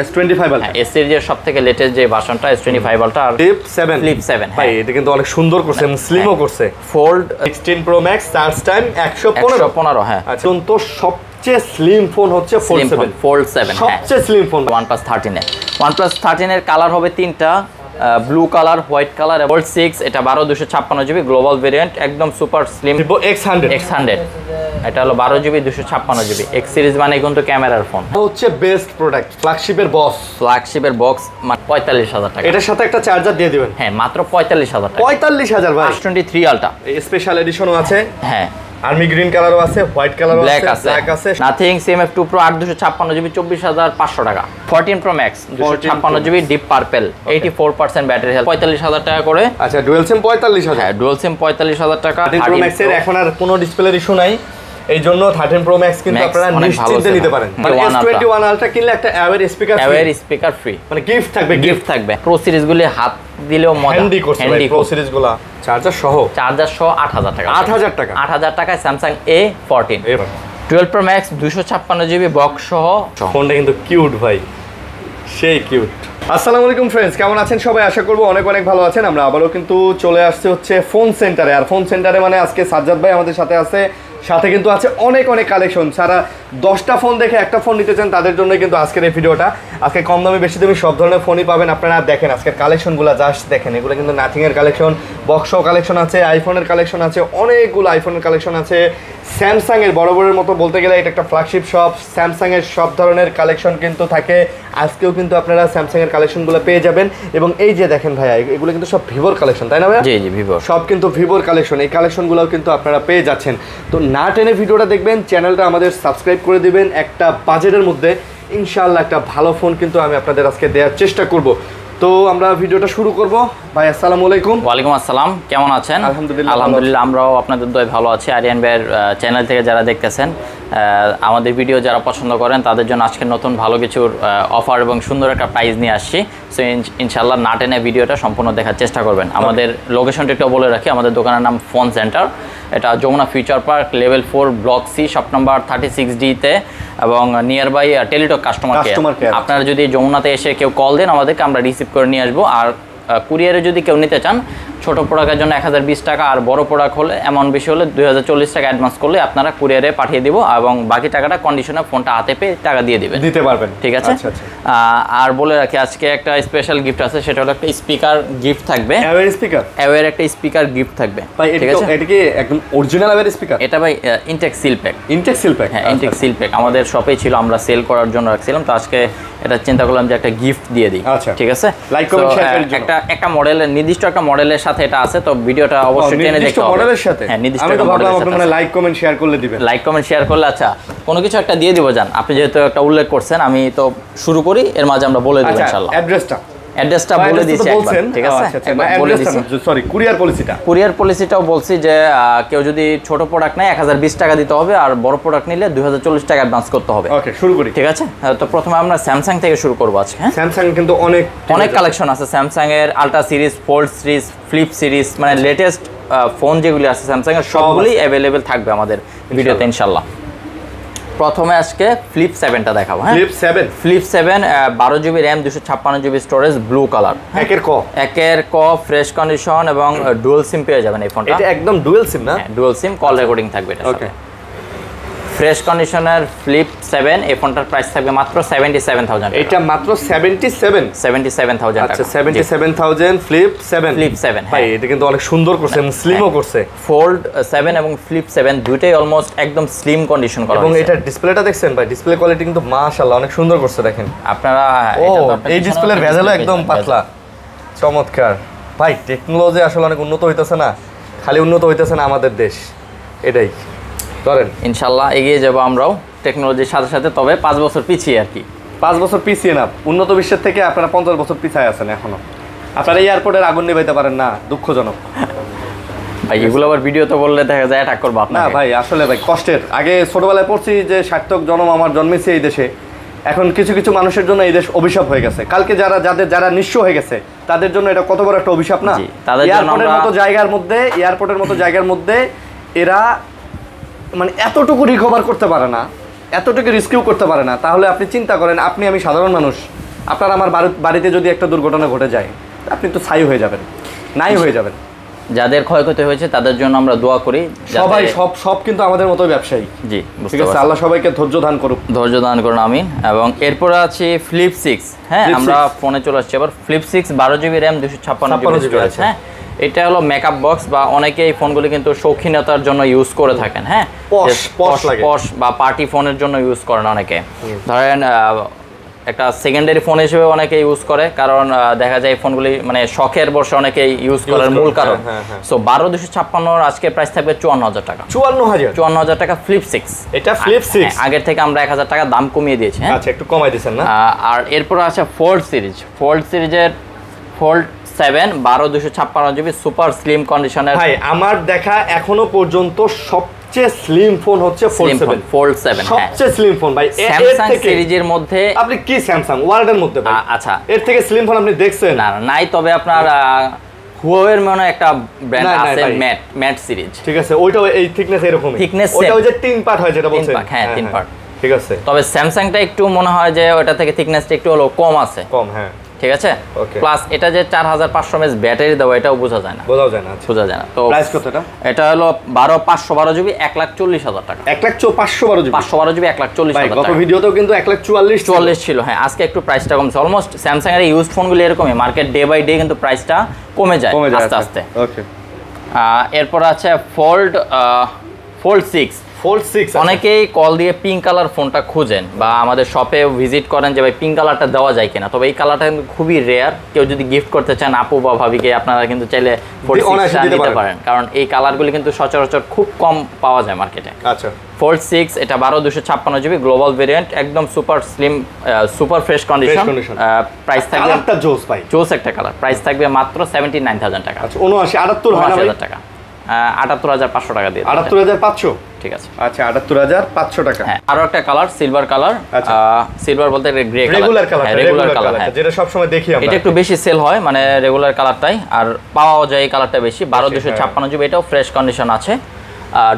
S25 ultra S সিরিজের সবথেকে latest যে ভার্সনটা S25 আলট্রা আর ফ্লিপ 7 ভাই এটা কিন্তু অনেক সুন্দর করছে এবং স্লিমও করছে। Fold 16 pro max charge time 115 হ্যাঁ। আচ্ছা তো সবচেয়ে স্লিম ফোন হচ্ছে ফোল্ড 7 সবচেয়ে স্লিম ফোন OnePlus 13 এর কালার হবে তিনটা, ব্লু কালার, হোয়াইট কালার এবং 6 এটা 12/256 GB গ্লোবাল ভেরিয়েন্ট, একদম সুপার স্লিম Vivo X100 এটা হলো 12GB 256GB। X সিরিজ মানে কিন্তু ক্যামেরার ফোন, হচ্ছে বেস্ট প্রোডাক্ট, ফ্ল্যাগশিপের ফ্ল্যাগশিপের বক্স, মানে 45,000 টাকা। এটার সাথে একটা চার্জার দিয়ে দিবেন। হ্যাঁ মাত্র 45,000 টাকা। 45,000 ভাই। S23 আলট্রা স্পেশাল এডিশনও আছে, হ্যাঁ আর্মি গ্রিন কালারও আছে, হোয়াইট কালারও আছে, ব্ল্যাক আছে। নাথিং CMF2 Pro 8/256GB 24,500 টাকা। 14 Pro Max 256GB deep purple 84% battery health 45,000 টাকা করে। আচ্ছা ডুয়াল সিম 45,000। হ্যাঁ ডুয়াল সিম 45,000 টাকা। 13 Pro Max এর এখন আর কোনো ডিসপ্লের ইস্যু নাই, এই জন্য 13 Pro Max কিন্তু আপনারা নিশ্চিন্তে নিতে পারেন। মানে S21 আলট্রা কিনলে একটা অ্যাওয়ার স্পিকার ফ্রি, মানে গিফট থাকবে। প্রো সিরিজগুলি হাত দিলেও মজা, হ্যান্ডি প্রো সিরিজগুলো চার্জার সহ 8,000 টাকা। 8,000 টাকায় Samsung A14 12 Pro Max 256GB box সহ। ফোনটা কিন্তু কিউট ভাই, সেই কিউট। আসসালামু আলাইকুম ফ্রেন্ডস, কেমন আছেন সবাই? আশা করবো অনেক ভালো আছেন। আমরা আবারও কিন্তু চলে আসছে হচ্ছে ফোন সেন্টারে, আর ফোন সেন্টারে মানে আজকে সাজ্জাদ ভাই আমাদের সাথে আছে, সাথে কিন্তু আছে অনেক কালেকশন। সারা 10টা ফোন দেখে একটা ফোন নিতে চান তাদের জন্য কিন্তু আজকের এই ভিডিওটা। আজকে কম দামে বেশি দামি সব ধরনের ফোনই পাবেন। আপনারা দেখেন আজকের কালেকশনগুলো, জাস্ট দেখেন, এগুলো কিন্তু নাথিংয়ের কালেকশন, বক্সও কালেকশন আছে, আইফোনের কালেকশন আছে, অনেকগুলো আইফোনের কালেকশন আছে, স্যামসাংয়ের বড়ের মতো বলতে গেলে এটা একটা ফ্ল্যাগশিপ শপ। স্যামসাংয়ের সব ধরনের কালেকশন কিন্তু থাকে, আজকেও কিন্তু আপনারা স্যামসাংয়ের কালেকশনগুলো পেয়ে যাবেন। এবং এই যে দেখেন ভাইয়া, এগুলো কিন্তু সব ভিভোর কালেকশন, তাই না ভাইয়া? জি ভিভো, সব কিন্তু ভিভোর কালেকশন। এই কালেকশনগুলোও কিন্তু আপনারা পেয়ে যাচ্ছেন। তো না টেনে ভিডিওটা দেখবেন, চ্যানেলটা আমাদের সাবস্ক্রাইব করে দিবেন। একটা বাজেটের মধ্যে ইনশাআল্লাহ একটা ভালো ফোন কিন্তু আমি আপনাদের আজকে দেওয়ার চেষ্টা করব। তো আমরা ভিডিওটা শুরু করব। ভাই আসসালামু আলাইকুম। ওয়ালাইকুম আসসালাম, কেমন আছেন? আলহামদুলিল্লাহ আমরাও আপনাদের দোয়ায় ভালো আছি। আরিয়ান ভাইয়ের চ্যানেল থেকে যারা দেখতেছেন, আমাদের ভিডিও যারা পছন্দ করেন তাদের জন্য আজকে নতুন ভালো কিছুর অফার এবং সুন্দর একটা প্রাইজ নিয়ে আসছি। সো ইনশাআল্লাহ না টেনে ভিডিওটা সম্পূর্ণ দেখার চেষ্টা করবেন। আমাদের লোকেশনটা একটু বলে রাখি, আমাদের দোকানের নাম ফোন সেন্টার, এটা Jamuna future park level 4 block C shop number 36D-তে এবং nearby Teletalk customer care. আপনারা যদি যমুনাতে এসে কেউ কল দেন আমাদেরকে, আমরা রিসিভ করে নিয়ে আসবো। আর কুরিয়ারে যদি কেউ নিতে চান, ছোট প্রোডাক্টের জন্য 1020 টাকা, আর বড় প্রোডাক্ট হলে এমন বেশি হলে 2040 টাকা অ্যাডভান্স করলে আপনারা কুরিয়ারে পাঠিয়ে দিব এবং বাকি টাকাটা কন্ডিশনে ফোনটা হাতে পেয়ে টাকা দিয়ে দিতে পারবেন, ঠিক আছে? আর বলে রাখি আজকে একটা স্পেশাল গিফট আছে, সেটা হলো একটা স্পিকার গিফট থাকবে। অ্যাওয়ার একটা স্পিকার গিফট থাকবে, ঠিক আছে? এটা কি একদম অরিজিনাল অ্যাওয়ার স্পিকার? এটা ভাই ইনটেক সিল প্যাক। হ্যাঁ ইনটেক সিল প্যাক আমাদের শপেই ছিল, আমরা সেল করার জন্য রাখছিলাম। তো আজকে এটা চিন্তা করলাম যে একটা গিফট দিয়ে দিই, ঠিক আছে? লাইক কমেন্ট শেয়ার করার জন্য একটা মডেলের নির্দিষ্ট একটা মডেলের সাথে এটা আছে, তো ভিডিওটা অবশ্যই টেনে দেখতে হবে। মডেলের সাথে? হ্যাঁ নির্দিষ্ট একটা মডেলের সাথে। মানে লাইক কমেন্ট শেয়ার করলে দিবেন। লাইক কমেন্ট শেয়ার করলে আচ্ছা কোনো কিছু একটা দিয়ে দিব। জান আপনি যেহেতু একটা উল্লেখ করছেন, আমি তো শুরু করি, এর মাঝে আমরা বলে দেব ইনশাআল্লাহ। অ্যাড্রেসটা বলে দিয়েছি একবার, ঠিক আছে? বলে দিয়েছি। সরি, কুরিয়ার পলিসিটাও বলছি যে কেউ যদি ছোট প্রোডাক্ট নেয় 1020 টাকা দিতে হবে, আর বড় প্রোডাক্ট নিলে 2040 টাকা অ্যাডভান্স করতে হবে। ওকে শুরু করি, ঠিক আছে? তো প্রথমে আমরা স্যামসাং থেকে শুরু করব আজকে। হ্যাঁ স্যামসাং কিন্তু অনেক কালেকশন আছে। স্যামসাং এর ultra series, fold series, flip series, মানে লেটেস্ট ফোন যেগুলি আছে স্যামসাং এর সবগুলি অ্যাভেলেবেল থাকবে আমাদের ভিডিওতে ইনশাআল্লাহ। প্রথমে আজকে ফ্লিপ 7টা দেখাবো। হ্যাঁ flip 7 12GB RAM 256GB storage, blue colour, একের ক ফ্রেশ কন্ডিশন এবং ডুয়াল সিম পেয়ে যাবেন এই ফোনটা। এটা একদম ডুয়াল সিম না? ডুয়াল সিম, কল রেকর্ডিং থাকবে এটা। ওকে ফ্রেশ কন্ডিশনের ফ্লিপ 7 এই ফোনটার প্রাইস থাকবে মাত্র 77,000। এটা মাত্র 77,000 টাকা। আচ্ছা 77,000 ফ্লিপ 7 ভাই, এটা কিন্তু অনেক সুন্দর করছে এবং স্লিমও করছে। ফোল্ড 7 এবং ফ্লিপ 7 দুইটাই অলমোস্ট একদম স্লিম কন্ডিশন করা এবং এটা ডিসপ্লেটা দেখছেন ভাই, ডিসপ্লে কোয়ালিটি কিন্তু মাশাআল্লাহ অনেক সুন্দর করছে। দেখেন আপনারা, এই ডিসপ্লের ভেজেলও একদম পাতলা, চমৎকার ভাই। টেকনোলজি আসলে অনেক উন্নত হইতেছে না, খালি উন্নত হইতেছে না আমাদের দেশ, এটাই করেন ইনশাআল্লাহ এগিয়ে যাবো আমরাও টেকনোলজির সাথে সাথে। তবে 5 বছর পিছিয়ে, আর কি 5 বছর পিছিয়ে না, উন্নত বিশ্বের থেকে আপনারা 50 বছর পিছিয়ে আছেন এখনো। আপনারা এয়ারপোর্টের আগুন নিভাইতে পারেন না, দুঃখজনক ভাই। এগুলো আবার ভিডিওতে বললে দেখা যায় অ্যাটাক করবো আপনাকে। না ভাই আসলে ভাই কষ্টের। আগে ছোটবেলায় পড়ছি যে সার্থক জন্ম আমার জন্মেছে এই দেশে, এখন কিছু মানুষের জন্য এই দেশ অভিশাপ হয়ে গেছে। কালকে যারা নিঃস্ব হয়ে গেছে তাদের জন্য এটা কত বড় একটা অভিশাপ না? এয়ারপোর্টের মতো জায়গার মধ্যে এরা মানে এতটুকু রিকভার করতে পারে না, এতটুকু রিস্কিউ করতে পারে না। তাহলে আপনি চিন্তা করেন, আমি সাধারণ মানুষ, আপনার আমার বাড়িতে যদি একটা দুর্ঘটনা ঘটে যায়, আপনি তো ছাই হয়ে যাবেন, নাই হয়ে যাবেন। যাদের ক্ষয়ক্ষতি হয়েছে তাদের জন্য আমরা দোয়া করি। সবাই সব কিন্তু আমাদের মতো ব্যবসায়ী। জি, ঠিক আছে, আল্লাহ সবাইকে ধৈর্য দান করুক। ধৈর্য দান করুন, আমিন। এবং এরপরে আছে ফ্লিপ 6। হ্যাঁ, আমরা ফোনে চলে আসছি আবার flip 6 12GB RAM 256GB storage. হ্যাঁ, এটা হলো মেকআপ বক্স, বা অনেকে এই ফোনগুলি কিন্তু শৌখিনতার জন্য ইউজ করে থাকেন। হ্যাঁ, পশ বা পার্টি ফোনের জন্য ইউজ করেন অনেকে। ধরেন একটা সেকেন্ডারি ফোন হিসেবে অনেকে ইউজ করে, কারণ দেখা যায় ফোনগুলি মানে শখের বসে অনেকে ইউজ করার মূল কারণ। সো 12256 আজকে প্রাইস থাকবে 54000 টাকা। 54000 টাকা ফ্লিপ 6। এটা ফ্লিপ 6 আগের থেকে আমরা 1000 টাকা দাম কমিয়ে দিয়েছি। আচ্ছা, একটু কমাই দিয়েছেন না? আর এরপর আছে ফোল্ড সিরিজের ফোল্ড 7 12256GB সুপার স্লিম কন্ডিশনের। ভাই আমার দেখা এখনো পর্যন্ত সবচেয়ে স্লিম ফোন হচ্ছে ফোল্ড 7 সবচেয়ে স্লিম ফোন ভাই। স্যামসাং সিরিজের মধ্যে আপনি কি স্যামসাং ওয়ার্ল্ডের মধ্যে ভাই? আচ্ছা, এর থেকে স্লিম ফোন আপনি দেখছেন? না নাই, তবে আপনার হুয়াওয়ের মনে একটা ব্র্যান্ড আছে ম্যাট সিরিজ। ঠিক আছে, ওইটাও এই থিকনেস এরকমই। ওটা ওই যে 3 পার্ট হয় যেটা বলছেন। হ্যাঁ, 3 পার্ট। ঠিক আছে, তবে স্যামসাংটা একটু মনে হয় যে ওটা থেকে থিকনেসটা একটু হলো কম আছে। কম, হ্যাঁ, ঠিক আছে। প্লাস এটা যে 4500 mAh ব্যাটারি দেওয়া, এটাও বোঝা যায় না। বোঝা যায় না। তো প্রাইস কত এটা? এটা হলো 512GB 1,40,000 টাকা। 512GB 1,40,000 টাকা। গত ভিডিওতেও কিন্তু 1,44 ছিল। হ্যাঁ, আজকে একটু প্রাইসটা কমছে। অলমোস্ট স্যামসাং এর ইউজড ফোনগুলো এরকমই, মার্কেট ডে বাই ডে কিন্তু প্রাইসটা কমে যায় আস্তে আস্তে। ওকে, এরপর আছে ফোল্ড 6। অনেকেই কল দিয়ে পিঙ্ক কালার ফোনটা খুঁজেন, বা আমাদের শপে ভিজিট করেন যে ভাই পিঙ্ক কালারটা দেওয়া যায় কিনা। তবে এই কালারটা কিন্তু খুবই রেয়ার। কেউ যদি গিফট করতে চান আপু বা ভাবিকে, আপনারা কিন্তু চাইলে ফোল্ড 6 নিতে পারেন, কারণ এই কালারগুলি কিন্তু সচরাচর খুব কম পাওয়া যায় মার্কেটে। আচ্ছা, ফোল্ড 6 এটা 12256GB গ্লোবাল ভেরিয়েন্ট, একদম super slim super fresh condition. Price থাকবে একটা জোস একটা কালার। প্রাইস থাকবে মাত্র 79000 টাকা। আচ্ছা, 79,78,000 টাকা। 78500 টাকা দিয়ে 78500। ঠিক আছে, আচ্ছা, 78500 টাকা। হ্যাঁ, আরো একটা কালার সিলভার কালার। সিলভার বলতে গ্রে কালার, রেগুলার কালার, যেটা সব সময় দেখি আমরা। এটা একটু বেশি সেল হয়, মানে রেগুলার কালারটাই আর পাওয়া যায়, এই কালারটা বেশি। 12256GB, এটাও ফ্রেশ কন্ডিশন আছে,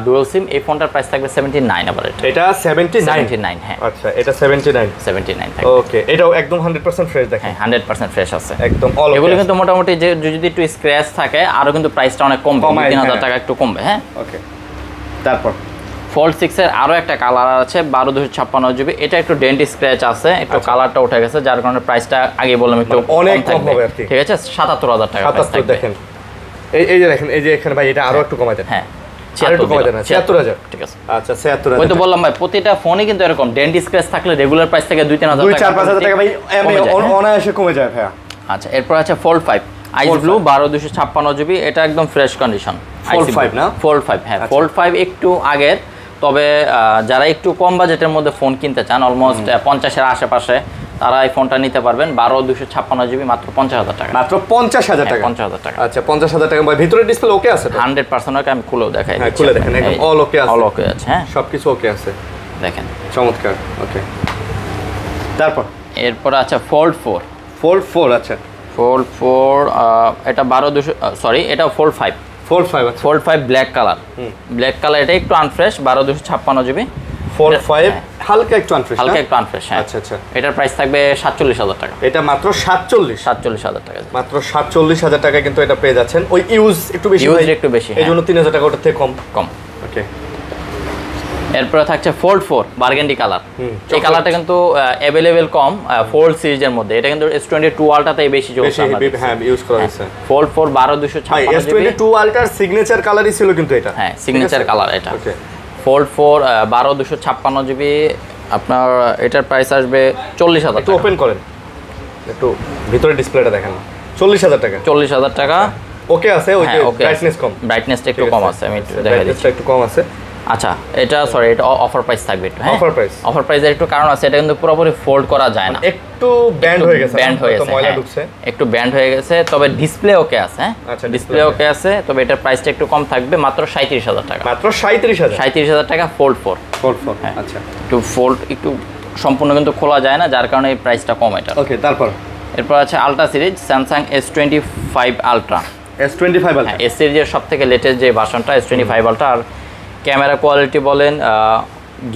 ডুয়াল সিম। এই ফোনটার প্রাইস থাকবে 79। আবার এটা 79। হ্যাঁ, আচ্ছা, এটা 79 থাকবে। ওকে, এটাও একদম 100% ফ্রেশ দেখেন। হ্যাঁ, 100% ফ্রেশ আছে একদম। এগুলো কিন্তু মোটামুটি যে যদি একটু স্ক্র্যাচ থাকে আরো কিন্তু প্রাইসটা অনেক কমবে, 3000 টাকা একটু কমবে। হ্যাঁ, ওকে। তারপর ফোল্ড 6 এর আরো একটা কালার আছে 12256GB। এটা একটু ডেন্ট স্ক্র্যাচ আছে, একটু কালারটা উঠে গেছে, যার কারণে প্রাইসটা আগে বললাম একটু অনেক কম হবে আর কি। ঠিক আছে, 77000 টাকা প্রাইস থাকবে। দেখেন এই যে দেখেন, এই যে এখানে ভাই এটা আরো একটু কমাই দেন। হ্যাঁ, 76000। ঠিক আছে, আচ্ছা, 76000। ওই তো বললাম ভাই, প্রতিটা ফোনই কিন্তু এরকম ডেন্ট স্ক্র্যাচ থাকলে রেগুলার প্রাইস থেকে 2-3000 টাকা, 2-4-5000 টাকা ভাই অনায়াসে কমে যায় ভাই। আচ্ছা, এরপর আছে ফোল্ড 5 আইস ব্লু 12256GB। এটা একদম ফ্রেশ কন্ডিশন। ফোল্ড 5 না? ফোল্ড 5, হ্যাঁ, ফোল্ড 5 একটু আগের। তবে যারা একটু কম বাজেটের মধ্যে ফোন কিনতে চান, অলমোস্ট 50 এর আশেপাশে, তারা এই ফোনটা নিতে পারবেন। 12256GB মাত্র 50000 টাকা। মাত্র 50000 টাকা। 50000 টাকা। আচ্ছা, 50000 টাকা ভাই। ভিতরে ডিসপ্লে ওকে আছে তো? 100% ওকে। আমি খুলেও দেখাই। হ্যাঁ, খুলে দেখেন, একদম অল ওকে আছে। অল ওকে আছে, হ্যাঁ, সবকিছু ওকে আছে, দেখেন, চমৎকার। ওকে, তারপর এরপর আছে ফোল্ড 4। আচ্ছা, ফোল্ড 4 এটা 12200 এটা ফোল্ড 5 ফোল্ড 5 ব্ল্যাক কালার। এটা একটু আনফ্রেশ, 12256GB। ফোল্ড 5 হালকা একটু আনফ্রেশ, হ্যাঁ। আচ্ছা, এটার প্রাইস থাকবে 47000 টাকা। এটা মাত্র 47000 টাকা। মাত্র 47000 টাকা কিন্তু এটা পেয়ে যাচ্ছেন। ওই ইউজ একটু বেশি, এইজন্য 3000 টাকা ওটার থেকে কম। ওকে, এরপরে থাকছে ফোল্ড 4 বার্গেন্ডি কালার। এই কালারটা কিন্তু अवेलेबल কম ফোল্ড সিরিজের মধ্যে। এটা কিন্তু S22 আলট্রাতেই বেশি চলছে, হ্যাঁ, ইউজ করা হয়েছে। Fold 4 12256GB। S22 আলট্রার সিগনেচার কালারই ছিল কিন্তু এটা। হ্যাঁ, সিগনেচার কালার এটা। ওকে, ফোল্ড 4 12256GB। আপনার এটার প্রাইস আসবে 40000 টাকা। একটু ওপেন করেন, একটু ভিতরে ডিসপ্লেটা দেখেন। 40000 টাকা। 40000 টাকা। ওকে আছে, ওই যে ব্রাইটনেসটা একটু কম আছে, আমি একটু দেখাই দিচ্ছি। একটু কম আছে। আচ্ছা, এটা সরি, এটা অফার প্রাইস থাকবে একটু। অফার প্রাইসের একটু কারণ আছে, এটা কিন্তু পুরোপুরি ফোল্ড করা যায় না, একটু ব্যান্ড হয়ে গেছে, ময়লা ঢুকছে, একটু ব্যান্ড হয়ে গেছে। তবে ডিসপ্লে ওকে আছে, হ্যাঁ, ডিসপ্লে ওকে আছে। তবে এটার প্রাইসটা একটু কম থাকবে, মাত্র 37000 টাকা। মাত্র 37000 টাকা। ফোল্ড 4। হ্যাঁ, আচ্ছা, একটু ফোল্ড একটু সম্পূর্ণ কিন্তু খোলা যায় না, যার কারণে এই প্রাইসটা কম এটা। ওকে, তারপর এরপর আছে ultra series Samsung S25 ultra. S25 হ্যাঁ, এস সিরিজের সবথেকে লেটেস্ট যে ভার্সনটা S25 আলট্রা। আর ক্যামেরা কোয়ালিটি বলেন,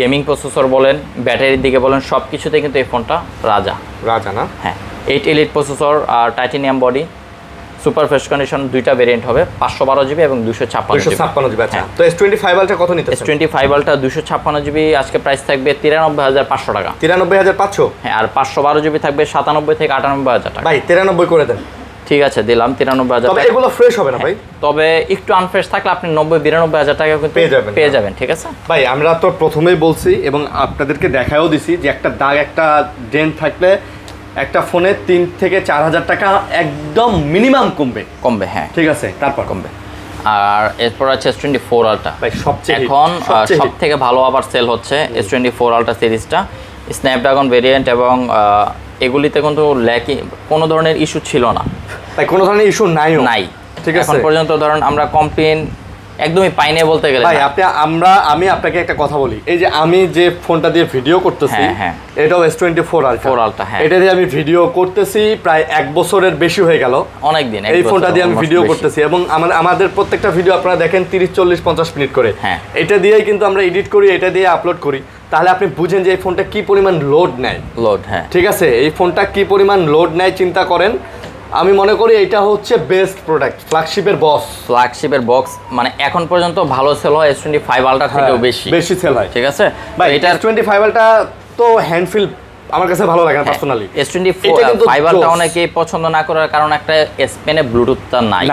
গেমিং প্রসেসর বলেন, ব্যাটারির দিকে বলেন, সব কিছুতে কিন্তু এই ফোনটা রাজা। রাজা না? হ্যাঁ, 8 এলিট প্রসেসর আর titanium body, super fresh condition, দুইটা ভেরিয়েন্ট হবে, 512 জিবি এবং 256 জিবি। আচ্ছা, তো S25 আলট্রা কত নিতে? S25 আলট্রা 256 জিবি আজকে প্রাইস থাকবে 93,500 টাকা। 93,500? হ্যাঁ, আর 512 জিবি থাকবে 97 থেকে 98,000 টাকা। ভাই 93 করে দেন। ঠিক আছে, দিলাম 93,000 তবে টাকা। এগুলো ফ্রেশ হবে না ভাই? তবে একটু আনফ্রেশ থাকলে আপনি 90-92,000 টাকা কিন্তু পেয়ে যাবেন। ঠিক আছে ভাই, আমরা তো প্রথমেই বলছি এবং আপনাদেরকে দেখাও দিছি যে একটা দাগ, একটা ডেন্ট থাকলে একটা ফোনে 3 থেকে 4,000 টাকা একদম মিনিমাম কমবে। হ্যাঁ, ঠিক আছে, তারপর কমবে। আর এরপর আছে S24 আলট্রা। ভাই সবচেয়ে এখন সব থেকে ভালো আবার সেল হচ্ছে S24 আলট্রা সিরিজটা, স্ন্যাপড্রাগন ভেরিয়েন্ট, এবং এগুলিতে কিন্তু কোনো ধরনের ইস্যু ছিল না। ভাই কোনো ধরনের ইস্যু নাই, ঠিক আছে? এখন পর্যন্ত ধরুন আমরা কমপ্লেন একদমই পাই না বলতে গেলে। ভাই আমি আপনাকে একটা কথা বলি, এই যে আমি যে ফোনটা দিয়ে ভিডিও করতেছি, এটাও S24 আলট্রা। এটা দিয়ে আমি ভিডিও করতেছি প্রায় 1 বছরের বেশি হয়ে গেল, অনেক দিন এই ফোনটা দিয়ে আমি ভিডিও করতেছি, এবং আমাদের প্রত্যেকটা ভিডিও আপনারা দেখেন 30, 40, 50 মিনিট করে। এটা দিয়েই কিন্তু আমরা এডিট করি, এটা দিয়ে আপলোড করি। তাহলে আপনি বুঝেন যে এই ফোনটা কি পরিমাণ লোড নেয়। হ্যাঁ, ঠিক আছে, এই ফোনটা কি পরিমাণ লোড নেয় চিন্তা করেন। আমি মনে করি এটা হচ্ছে বেস্ট প্রোডাক্ট, ফ্ল্যাগশিপের বক্স। মানে এখন পর্যন্ত ভালো সেল হয় S25 আলট্রা থেকেও বেশি সেল হয়। ঠিক আছে ভাই, এটা S25 আলট্রা তো হ্যান্ডফিল আমার কাছে ভালো লাগে না পার্সোনালি। S25 আলট্রা অনেকেই পছন্দ না করার কারণ একটা S পেনে ব্লুটুথটা নাই,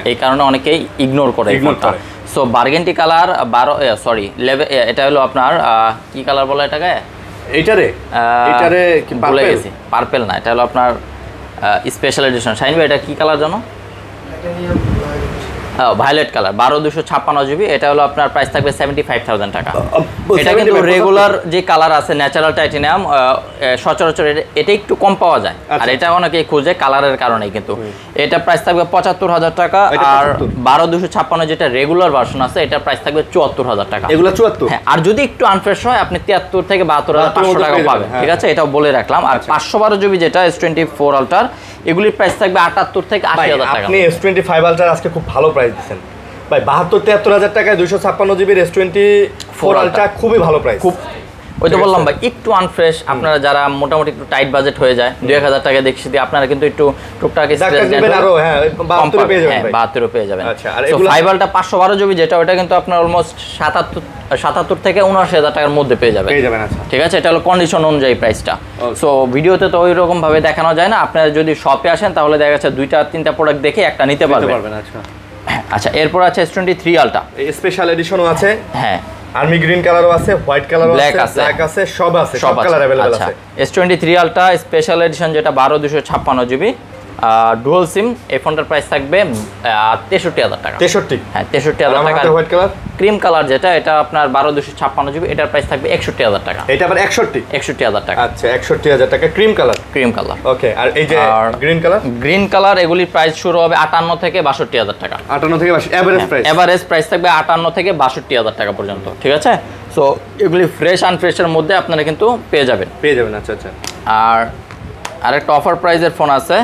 এই কারণে অনেকেই ইগনোর করে। সো বার্গেন্টি কালার 11 এটা হলো আপনার কি কালার বলে এটাকে? এটারে কি ভুলে গেছি, পার্পল না, এটা হলো আপনার স্পেশাল এডিশন। শাইন ভাই, এটা কি কালার জানো? Violet colour, 12/256 GB. এটা হলো আপনার প্রাইস থাকবে 75,000 টাকা। এটা কিন্তু রেগুলার যে কালার আছে ন্যাচারাল টাইটানিয়াম, সচরাচর এটা একটু কম পাওয়া যায়, আর এটা অনেকেই খুঁজে কালারের কারণেই। কিন্তু এটা প্রাইস থাকবে 75,000 টাকা। আর 12/256 যেটা রেগুলার ভার্সন আছে, এটা প্রাইস থাকবে 74,000 টাকা। এগুলো 74? হ্যাঁ, আর যদি একটু আনফ্রেশ হয় আপনি 73 থেকে 72,500 টাকা পাবেন। ঠিক আছে, এটাও বলে রাখলাম। আর 512 জিবি যেটা S24 আলট্রার, এগুলির প্রাইস থাকবে 78 থেকে 80,000 টাকা। আপনি S25 আলট্রার আজকে খুব ভালো প্রাইস দিচ্ছেন ভাই, 72-73,000 টাকায় 256 জিবির S24 আলট্রা খুবই ভালো প্রাইস। ওই তো বললাম ভাই, একটু আনফ্রেশ, আপনারা যারা মোটামুটি একটু টাইট বাজেট হয়ে যায়, 2,000 টাকা দেখছি, আপনারা কিন্তু একটু টুকটাক হ্যাঁ 72 পেয়ে যাবেন। আচ্ছা, আর 5 আলট্রা 512 জিবি যেটা, ওটা কিন্তু আপনার অলমোস্ট 77 থেকে 79,000 টাকার মধ্যে পেয়ে যাবেন। আচ্ছা, ঠিক আছে, এটা হলো কন্ডিশন অনুযায়ী প্রাইসটা। সো ভিডিওতে তো ওই রকম ভাবে দেখানো যায় না। আপনারা যদি শপে আসেন তাহলে দেখা যাচ্ছে 2-3টা প্রোডাক্ট দেখে একটা নিতে পারবেন। আচ্ছা, এরপর আছে S23 আলট্রা, স্পেশাল এডিশনও আছে। হ্যাঁ, আর্মি গ্রিন কালারও আছে, হোয়াইট কালারও আছে, ব্ল্যাক আছে, সব কালার अवेलेबल আছে। S23 আলট্রা স্পেশাল এডিশন যেটা 12/256 জিবি, ডুয়াল সিম। এই ফোনটার প্রাইস থাকবে 63,000 টাকা। 63? হ্যাঁ, 63,000 টাকা। হোয়াইট কালার, ক্রিম কালার যেটা, এটা আপনার 12/256 জিবি, এটার প্রাইস থাকবে 61,000 টাকা। এটা আবার 61,000 টাকা। আচ্ছা, 61,000 টাকা ক্রিম কালার। ওকে, আর এই যে গ্রিন কালার, এগুলির প্রাইস শুরু হবে 58 থেকে 62,000 টাকা। 58 থেকে 62, এভারেজ প্রাইস থাকবে 58 থেকে 62,000 টাকা পর্যন্ত। ঠিক আছে, সো এগুলি ফ্রেশ আনফ্রেশের মধ্যে আপনারা কিন্তু পেয়ে যাবেন। আচ্ছা আচ্ছা। আর আরেকটা অফার প্রাইসের ফোন আছে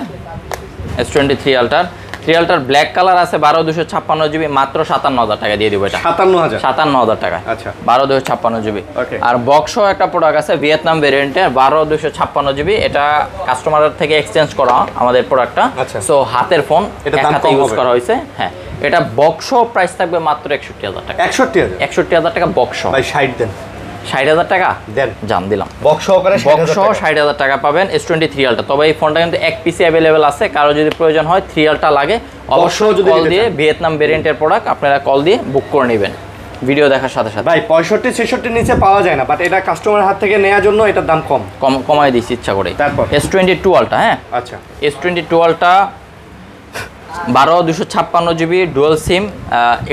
S23 আলট্রার। 3 আলট্রার ব্ল্যাক কালার আছে 12/256 জিবি, মাত্র 57,000 টাকা দিয়ে দিব। এটা 57,000 টাকা। আচ্ছা, 12/256 জিবি। আর বক্সও একটা প্রোডাক্ট আছে ভিয়েতনাম ভেরিয়েন্টের 12/256 জিবি, এটা কাস্টমারের থেকে এক্সচেঞ্জ করা আমাদের প্রোডাক্টটা। সো হাতের ফোন, এটা হাতে ইউজ করা হয়েছে। হ্যাঁ, এটা বক্সও প্রাইস থাকবে মাত্র 61,000 টাকা। 61,000 টাকা বক্স। ভাই 60 দেন। 60,000 টাকা দেন, জান দিলাম। বক্স 60,000 টাকা পাবেন S23 আলট্রা। তবে এই ফোনটা কিন্তু এক পিসি অ্যাভেলেবেল আছে, কারো যদি প্রয়োজন হয় 3 আলট্রা লাগে, অবশ্যই কল দিয়ে, ভিয়েতনাম ভেরিয়েন্টের প্রোডাক্ট, আপনারা কল দিয়ে বুক করে নেবেন ভিডিও দেখার সাথে সাথে। ভাই 65-66 নিচে পাওয়া যায় না, বাট এটা কাস্টমারের হাত থেকে নেওয়ার জন্য এটার দাম কমাই দিচ্ছি ইচ্ছা করে। তারপর S22 আলট্রা। হ্যাঁ, আচ্ছা, S22 আলট্রা 12/256 জিবি ডুয়াল সিম,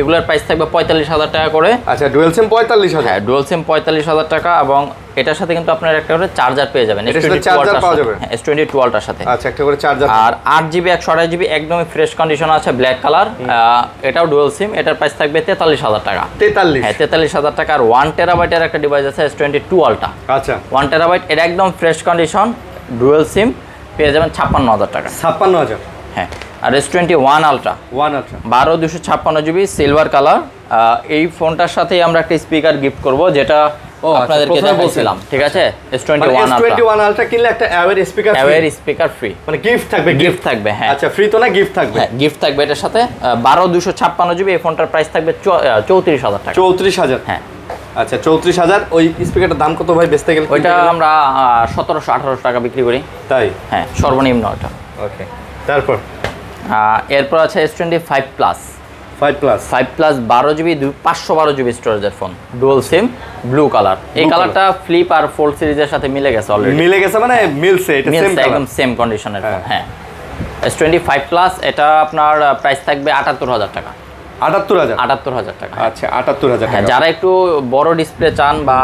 এগুলোর প্রাইস থাকবে 45,000 টাকা করে। আচ্ছা, ডুয়াল সিম 45,000? হ্যাঁ, ডুয়াল সিম 45,000 টাকা, এবং এটার সাথে কিন্তু আপনার একটা করে চার্জার পেয়ে যাবেন। S22 আলট্রার সাথে। আচ্ছা, একটা করে চার্জার। আর 8 জিবি 128 জিবি একদমই ফ্রেশ কন্ডিশন আছে, ব্ল্যাক কালার। এটাও ডুয়াল সিম, এটার প্রাইস থাকবে 43,000 টাকা। 43? হ্যাঁ, 43,000 টাকা। আর 1 টেরাবাইটের একটা ডিভাইস আছে S22 আলট্রা। আচ্ছা, 1 টেরাবাইট, এটা একদম ফ্রেশ কন্ডিশন, ডুয়াল সিম, পেয়ে যাবেন 56,000 টাকা। 56,000? হ্যাঁ। আর S21 ultra 12/256 GB silver colour, এই ফোনটার সাথেই আমরা একটা স্পিকার গিফট করব, যেটা আপনাদেরকে দেখাইছিলাম, ঠিক আছে। S21 Ultra কিনলে একটা অ্যাওয়ার স্পিকার ফ্রি, মানে গিফট থাকবে। হ্যাঁ আচ্ছা, ফ্রি তো না, গিফট থাকবে। হ্যাঁ, গিফট থাকবে এটার সাথে। 12256 জিবি, এই ফোনটার প্রাইস থাকবে 34000 টাকা। 34000? হ্যাঁ। আচ্ছা, 34000। ওই স্পিকারটার দাম কত ভাই বেচতে গেলে? ওইটা আমরা 1700-1800 টাকা বিক্রি করি। তাই? হ্যাঁ, সর্বনিম্ন ওটা। ওকে, তারপর এরপর আছে S25 plus. 5 plus 12 GB 512 GB স্টোরেজের phone, dual SIM, blue colour. এই কালারটা ফ্লিপ আর ফোল্ড সিরিজের সাথে মিলে গেছে অলরেডি। মিলে গেছে মানে মিলছে, এটা সেম কালার, একদম সেম কন্ডিশনের ফোন। হ্যাঁ, S25 প্লাস, এটা আপনার প্রাইস থাকবে 78000 টাকা। 78000 টাকা। আচ্ছা, 78000 টাকা। যারা একটু বড় ডিসপ্লে চান বা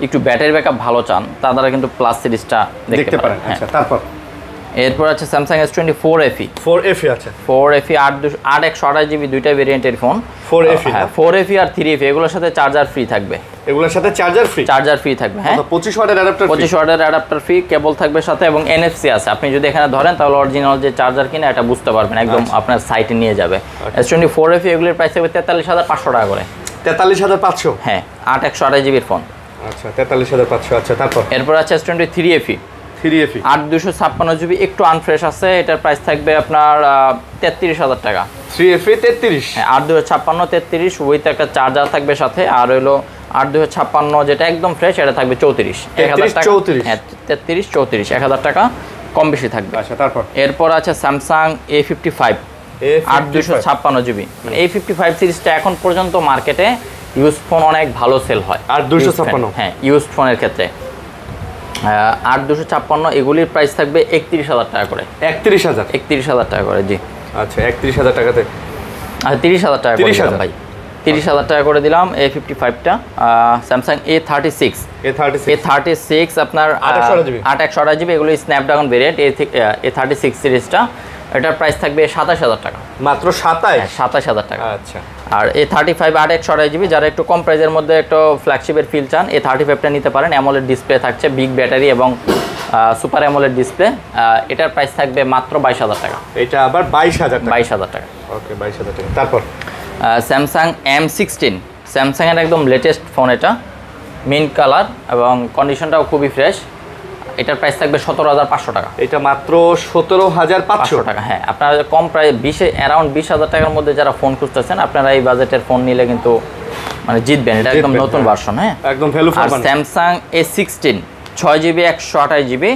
একটু ব্যাটারি ব্যাকআপ ভালো চান, তারা কিন্তু প্লাস সিরিজটা দেখতে পারেন। আচ্ছা, তারপর এরপর আছে স্যামসাং S24 FE। 4 FE আছে। 4 FE 8128 জিবি, দুইটা ভেরিয়েন্টের ফোন। 4 FE, হ্যাঁ, 4 FE আর 3 FE এগুলোর সাথে চার্জার ফ্রি থাকবে। এগুলোর সাথে চার্জার ফ্রি থাকবে। হ্যাঁ, 25 ওয়াটের অ্যাডাপ্টার, 25 ওয়াটের অ্যাডাপ্টার ফ্রি, কেবল থাকবে সাথে, এবং NFC আছে। আপনি যদি এখানে ধরেন তাহলে অরিজিনাল যে চার্জার কিনা এটা বুঝতে পারবেন, একদম আপনার সাইটে নিয়ে যাবে। S24 FE এগুলোর প্রাইস থাকবে 43500 টাকা করে। 43500? হ্যাঁ, 8128 জিবির ফোন। আচ্ছা, 43500। আচ্ছা, তারপর এরপর আছে S23 FE। 8256 জিবি, একটু আনফ্রেশ আছে। এটার প্রাইস থাকবে আপনার 33000 টাকা। 3 FE 33? হ্যাঁ, 8256 33 উইথ একটা চার্জার থাকবে সাথে। আর হলো 8256 যেটা একদম ফ্রেশ, এটা থাকবে 34 1000 টাকা। হ্যাঁ, 33 34 1000 টাকা কম বেশি থাকবে। আচ্ছা, তারপর এরপর আছে স্যামসাং A55 8256 জিবি। A55 সিরিজটা এখন পর্যন্ত মার্কেটে ইউজ ফোন অনেক ভালো সেল হয়। 8256? হ্যাঁ, ইউজ ফোনের ক্ষেত্রে 8256 এগুলির প্রাইস থাকবে 31000 টাকা করে। 31000 টাকা করে, জি। আচ্ছা, 31000 টাকাতে। আচ্ছা, 30000 টাকা করে দিলাম ভাই, 30000 টাকা করে দিলাম A55টা। স্যামসাং A36 আপনার 828 জিবি, এগুলো স্ন্যাপড্রাগন ভেরিয়েন্ট। A36 সিরিজটা, এটার প্রাইস থাকবে 27000 টাকা মাত্র। 27000 টাকা। আচ্ছা, আর A35 828 জিবি, যারা একটু কম প্রাইসের মধ্যে একটু ফ্ল্যাগশিপের ফিল চান, A35টা নিতে পারেন। অ্যামোলেড ডিসপ্লে থাকছে, বিগ ব্যাটারি এবং সুপার অ্যামোলেড ডিসপ্লে। এটার প্রাইস থাকবে মাত্র 22000 টাকা। এটা আবার 22000 টাকা। ওকে, 22000 টাকা। তারপর স্যামসাং M16, স্যামসাংয়ের একদম লেটেস্ট ফোন। এটা মিন্ট কালার এবং কন্ডিশনটাও খুবই ফ্রেশ। এটার প্রাইস থাকবে 17500 টাকা। এটা মাত্র 17500 টাকা। হ্যাঁ, আপনারা কম প্রাইস অ্যারাউন্ড 20000 টাকার মধ্যে যারা ফোন খুঁজতেছেন, আপনারা এই বাজেটের ফোন নিলে কিন্তু মানে জিতবেন। এটা একদম নতুন ভার্সন। হ্যাঁ, একদম value for money. Samsung A16 6 GB 128 GB,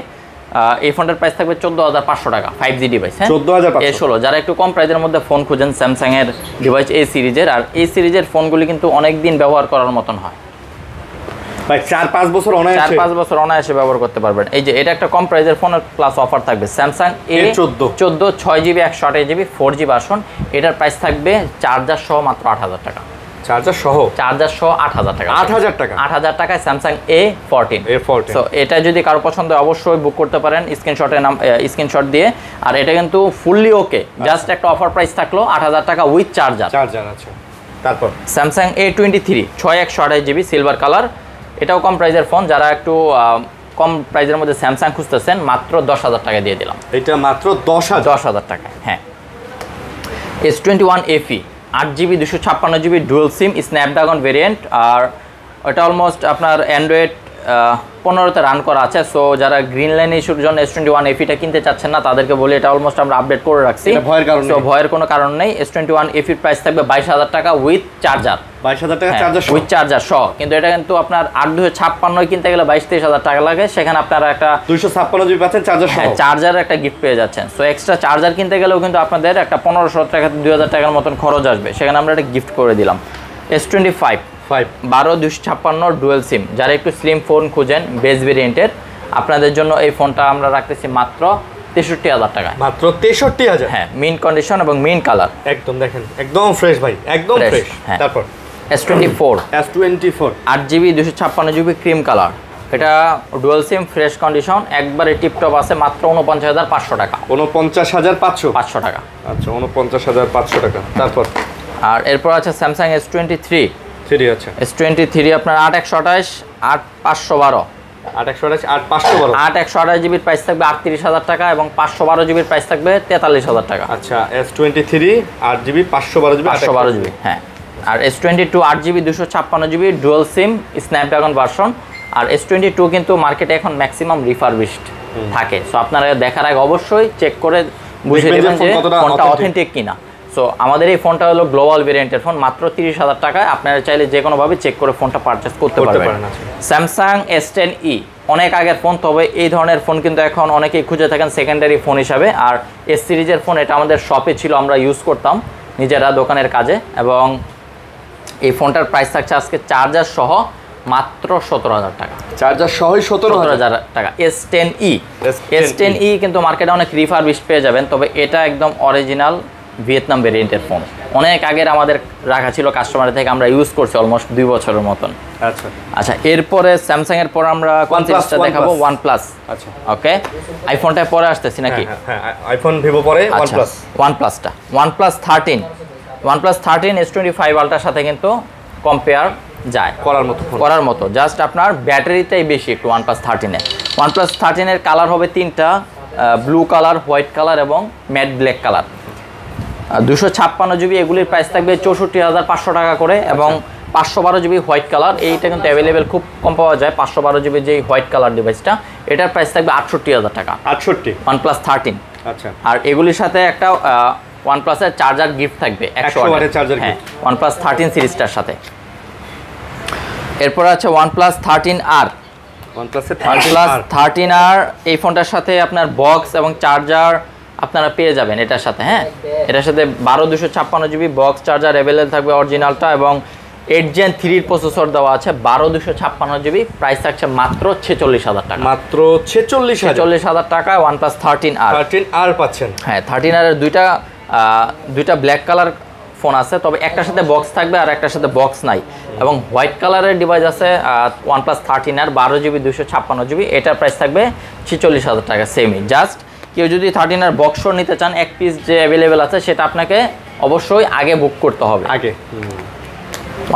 এই ফোনটার প্রাইস থাকবে 14500 টাকা। 5G device. হ্যাঁ, 14500। A16 যারা একটু কম প্রাইসের মধ্যে ফোন খুঁজেন, স্যামসাং এর ডিভাইস এই সিরিজের। আর এই সিরিজের ফোনগুলি কিন্তু অনেক দিন ব্যবহার করার মতন হয় ভাই, 4-5 বছর অনায়াসে ব্যবহার করতে পারবেন। এই যে এটা একটা কম প্রাইসের ফোন, প্লাস অফার থাকবে Samsung A14 6 GB 128 GB 4G version. এটার প্রাইস থাকবে চার্জার সহ মাত্র 8000 টাকা। চার্জার সহ 8000 টাকা। 8000 টাকায় স্যামসাং A14। সো এটা যদি কারো পছন্দ হয় অবশ্যই বুক করতে পারেন স্ক্রিনশট দিয়ে। আর এটা কিন্তু ফুললি ওকে, জাস্ট একটা অফার প্রাইস থাকলো 8000 টাকা উইথ চার্জার। আচ্ছা, তারপর Samsung A23 6 128 GB silver colour, এটাও কম প্রাইসের ফোন। যারা একটু কম প্রাইসের মধ্যে স্যামসাং খুঁজতেছেন, মাত্র 10000 টাকা দিয়ে দিলাম। এটা মাত্র 10000 টাকা। হ্যাঁ, S21 FE 8 GB 256 GB dual SIM Snapdragon variant. আর ওটা অলমোস্ট আপনার অ্যান্ড্রয়েড 15তে রান করা আছে। সো যারা গ্রিন লাইন ইস্যুর জন্য S21 FEটা কিনতে চাচ্ছেন না, তাদেরকে বলি এটা অলমোস্ট আমরা আপডেট করে রাখছি। ভয়ের কোনো কারণ নেই। S21 FEর প্রাইস থাকবে 22000 টাকা উইথ চার্জার। 22000 টাকা চার্জার উইথ চার্জার সহ। কিন্তু এটা কিন্তু আপনার 8256 কিনতে গেলে 22-23 টাকা লাগে। সেখানে আপনারা একটা 256 জিবি পাচ্ছেন চার্জার সহ, চার্জার একটা গিফট পেয়ে যাচ্ছেন। সো এক্সট্রা চার্জার কিনতে গেলেও কিন্তু আপনাদের একটা 1500 টাকা 2000 টাকার মতন খরচ আসবে, সেখানে আমরা একটা গিফট করে দিলাম। S25 12256 ডুয়েল সিম, যারা একটু স্লিম ফোন খুঁজেন বেস ভেরিয়েন্টের, আপনাদের জন্য এই ফোনটা আমরা রাখতেছি মাত্র 63000 টাকা। মাত্র 63000? হ্যাঁ, মিন্ট কন্ডিশন এবং মিন্ট কালার। একদম দেখেন, একদম ফ্রেশ ভাই, একদম ফ্রেশ। তারপর S24 8 GB 256 GB cream colour, এটা ডুয়াল সিম ফ্রেশ কন্ডিশন, একবারে টিপটপ আছে, মাত্র 49500 টাকা। 49500 টাকা। আচ্ছা, 49500 টাকা। তারপর আর এরপর আছে স্যামসাং S23 আছে। S23 আপনার 8128 8512 8128 জিবির প্রাইস থাকবে 38000 টাকা এবং 512 জিবির প্রাইস থাকবে 43000 টাকা। আচ্ছা, S23 8 জিবি 512 জিবি 512 জিবি। হ্যাঁ, আর S22 8GB 256GB dual SIM Snapdragon version. আর S22 কিন্তু মার্কেটে এখন ম্যাক্সিমাম রিফারবিশড থাকে, সো আপনারা দেখার আগে অবশ্যই চেক করে বুঝে নেবেন যে ফোনটা অথেন্টিক কিনা। সো আমাদের এই ফোনটা হলো গ্লোবাল ভেরিয়েন্টের ফোন, মাত্র 30,000 টাকায় আপনারা চাইলে যে কোনোভাবে চেক করে ফোনটা পারচেস করতে পারবেন। স্যামসাং S10e অনেক আগের ফোন, তবে এই ধরনের ফোন কিন্তু এখন অনেকেই খুঁজে থাকেন সেকেন্ডারি ফোন হিসাবে। আর S সিরিজের ফোন, এটা আমাদের শপে ছিল, আমরা ইউজ করতাম নিজেরা দোকানের কাজে। এবং এই ফোনটার প্রাইস থাকছে আজকে চার্জার সহ মাত্র 17,000 টাকা। চার্জার সহই 17,000 টাকা। S10e কিন্তু মার্কেটে অনেক রিফারবিশড পেয়ে যাবেন, তবে এটা একদম অরিজিনাল ভিয়েতনাম ভেরিয়েন্টের ফোন। অনেক আগের আমাদের রাখা ছিল কাস্টমারের থেকে, আমরা ইউজ করছি অলমোস্ট 2 বছরের মতন। আচ্ছা, এরপরে স্যামসাং এর পর আমরা কোন সিরিজটা দেখাবো? OnePlus। আচ্ছা, ওকে, আইফোনটা পরে আসতেছি নাকি? হ্যাঁ, আইফোন ভিভো পরে OnePlus-টা OnePlus 13 S25 আলট্রার সাথে কিন্তু কম্পেয়ার যায় করার মতো। জাস্ট আপনার ব্যাটারিটাই বেশি একটু OnePlus 13 এর। OnePlus 13 এর কালার হবে 3টা, ব্লু কালার, হোয়াইট কালার এবং ম্যাট ব্ল্যাক কালার। 256GB, এগুলির প্রাইস থাকবে 64,500 টাকা করে। এবং 512GB হোয়াইট কালার, এইটা কিন্তু অ্যাভেলেবেল খুব কম পাওয়া যায়। 512GB যে হোয়াইট কালার ডিভাইসটা, এটার প্রাইস থাকবে 68,000 টাকা। 68 OnePlus 13। আচ্ছা, আর এগুলির সাথে একটা OnePlus এর চার্জার গিফট থাকবে 100 ওয়াটের চার্জার গিফট OnePlus 13 সিরিজটার সাথে। এরপর আছে OnePlus 13R। OnePlus 13R এই ফোনটার সাথে আপনার বক্স এবং চার্জার আপনারা পেয়ে যাবেন এটার সাথে। হ্যাঁ, এটার সাথে 12/256GB বক্স চার্জার অ্যাভেলেবল থাকবে অরিজিনালটা, এবং 8 Gen 3 প্রসেসর দেওয়া আছে। 12/256GB, প্রাইস থাকছে মাত্র 46,000 টাকা। মাত্র 46,000 টাকায় OnePlus 13R পাচ্ছেন। হ্যাঁ, 13R এর দুইটা ব্ল্যাক কালার ফোন আছে, তবে একটার সাথে বক্স থাকবে আর একটার সাথে বক্স নাই। এবং হোয়াইট কালারের ডিভাইস আছে OnePlus 13R 12GB 256GB, এটার প্রাইস থাকবে 46,000 টাকা সেমই। জাস্ট কেউ যদি 13R বক্সও নিতে চান, এক পিস যে অ্যাভেলেবেল আছে সেটা আপনাকে অবশ্যই আগে বুক করতে হবে আগে।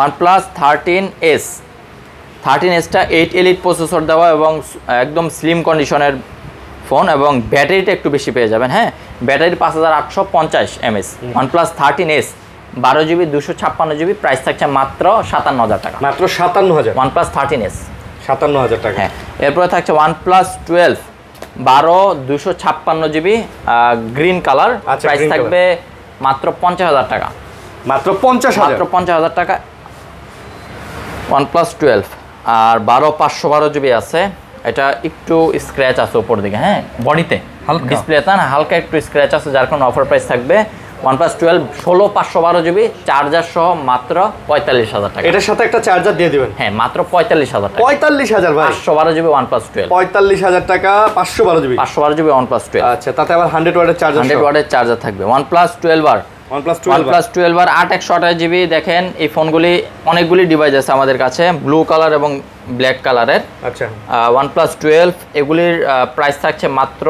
OnePlus 13টা 8 Elite প্রসেসর দেওয়া এবং একদম স্লিম কন্ডিশনের ফোন, এবং ব্যাটারিটা একটু বেশি পেয়ে যাবেন। হ্যাঁ, battery 5850 mAh। OnePlus 13s 12GB 256GB, price থাকছে মাত্র 57,000 টাকা। মাত্র 57,000 OnePlus 13s 57,000 টাকা। হ্যাঁ, এরপরে থাকছে OnePlus 12 256GB green colour, price থাকবে মাত্র 50,000 টাকা। মাত্র 50,000 টাকা OnePlus 12। আর 512GB আছে, এটা একটু স্ক্র্যাচ আছে উপর দিকে। হ্যাঁ, বডিতে ডিসপ্লেতে না হালকা একটু স্ক্র্যাচ আছে, যার কারণে অফার প্রাইস থাকবে OnePlus 12 512GB চার্জার সহ মাত্র 45,000 টাকা। এটার সাথে একটা চার্জার দিয়ে দিবেন। হ্যাঁ, মাত্র 45,000 টাকা। 45,000 ভাই, 512GB OnePlus 12 45,000 টাকা 512GB OnePlus 12। আচ্ছা, তাতে আবার 100 ওয়াটের চার্জার 100 ওয়াটের চার্জার থাকবে। OnePlus 12R 828GB। দেখেন, এই ফোনগুলি অনেকগুলি ডিভাইস আছে আমাদের কাছে, ব্লু কালার এবং ব্ল্যাক কালারের। আচ্ছা, OnePlus 12 এগুলির প্রাইস থাকছে মাত্র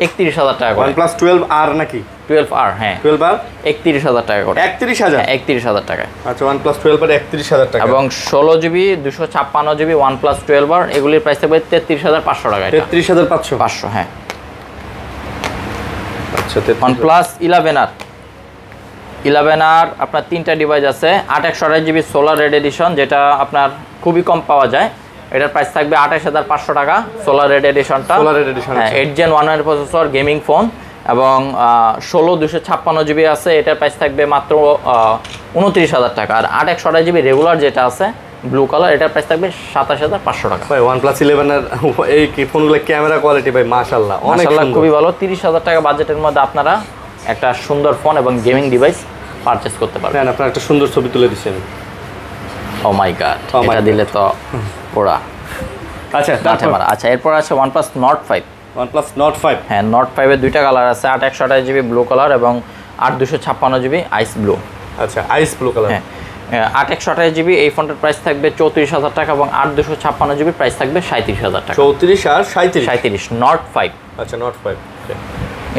31,000 টাকা করে। OnePlus 12R নাকি? 12R, হ্যাঁ 12R 31,000 টাকা করে। 31,000? 31,000 টাকায়। আচ্ছা, OnePlus 12R 31,000 টাকা। এবং 16GB 256GB OnePlus 12R এগুলির প্রাইস থাকবে 33,500 টাকা। 33,500? হ্যাঁ। আচ্ছা, OnePlus 11R আপনার 3টা ডিভাইস আছে। 828GB সোলার রেড এডিশন, যেটা আপনার খুবই কম পাওয়া যায়। এটার প্রাইস থাকবে 28,500 টাকা সোলার রেড এডিশনটা। হ্যাঁ, 8 Gen 1 প্রসেসর গেমিং ফোন, এবং 16/256GB আছে। এটার প্রাইস থাকবে মাত্র 29,000 টাকা। আর 828GB রেগুলার যেটা আছে ব্লু কালার, এটার প্রাইস থাকবে 27,500 টাকা। ভাই, OnePlus 11 এর এই ফোনগুলো ক্যামেরা কোয়ালিটি ভাই মাশাআল্লাহ খুবই ভালো। 30,000 টাকা বাজেটের মধ্যে আপনারা একটা সুন্দর ফোন এবং গেমিং ডিভাইস পারচেজ করতে পারবেন। হ্যাঁ, আপনারা একটা সুন্দর ছবি তুলে দিচ্ছেন। ও মাই গড, এটা দিলে তো ওরা। আচ্ছা, এরপর আছে OnePlus Nord 5। OnePlus Nord 5? হ্যাঁ, Nord 5 এর দুইটা কালার আছে, 828GB ব্লু কালার এবং 8256GB আইস ব্লু। আচ্ছা, আইস ব্লু কালার। হ্যাঁ, 828GB এই ফোনটার প্রাইস থাকবে 34,000 টাকা, এবং 8256GB প্রাইস থাকবে 37,000 টাকা। 34 আর 37? Nord 5। আচ্ছা, Nord 5।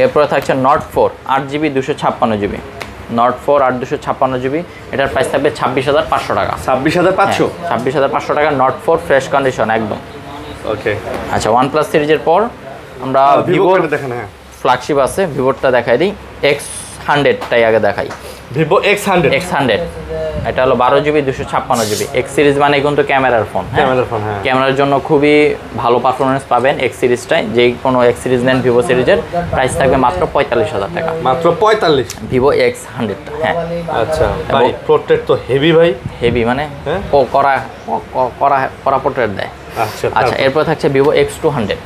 এরপরে থাকছে Nord 4 8GB 256GB। Nord 4 8256GB, এটার প্রাইস থাকবে 26,500 টাকা। 26,500? 26,500 টাকা Nord 4 ফ্রেশ কন্ডিশন একদম। ওকে। আচ্ছা, OnePlus সিরিজের পর আমরা ভিভোর দেখেন। হ্যাঁ, ফ্ল্যাগশিপ আছে, ভিভোরটা দেখাই দিই। X100টাই আগে দেখাই। ভিভো X100 এটা হলো 12GB 256GB এক্স সিরিজ মানে কিন্তু ক্যামেরার ফোন। ক্যামেরার ফোন, হ্যাঁ। ক্যামেরার জন্য খুবই ভালো পারফরমেন্স পাবেন এক্স সিরিজটাই। যে কোনো এক্স সিরিজ নেন ভিভো সিরিজের প্রাইস থাকবে মাত্র 45,000 টাকা। মাত্র 45? ভিভো X100, হ্যাঁ। আচ্ছা ভাই, পোর্ট্রেট তো হেভি ভাই। হেভি মানে করা পোর্ট্রেট দেয়। আচ্ছা এরপর থাকছে Vivo X200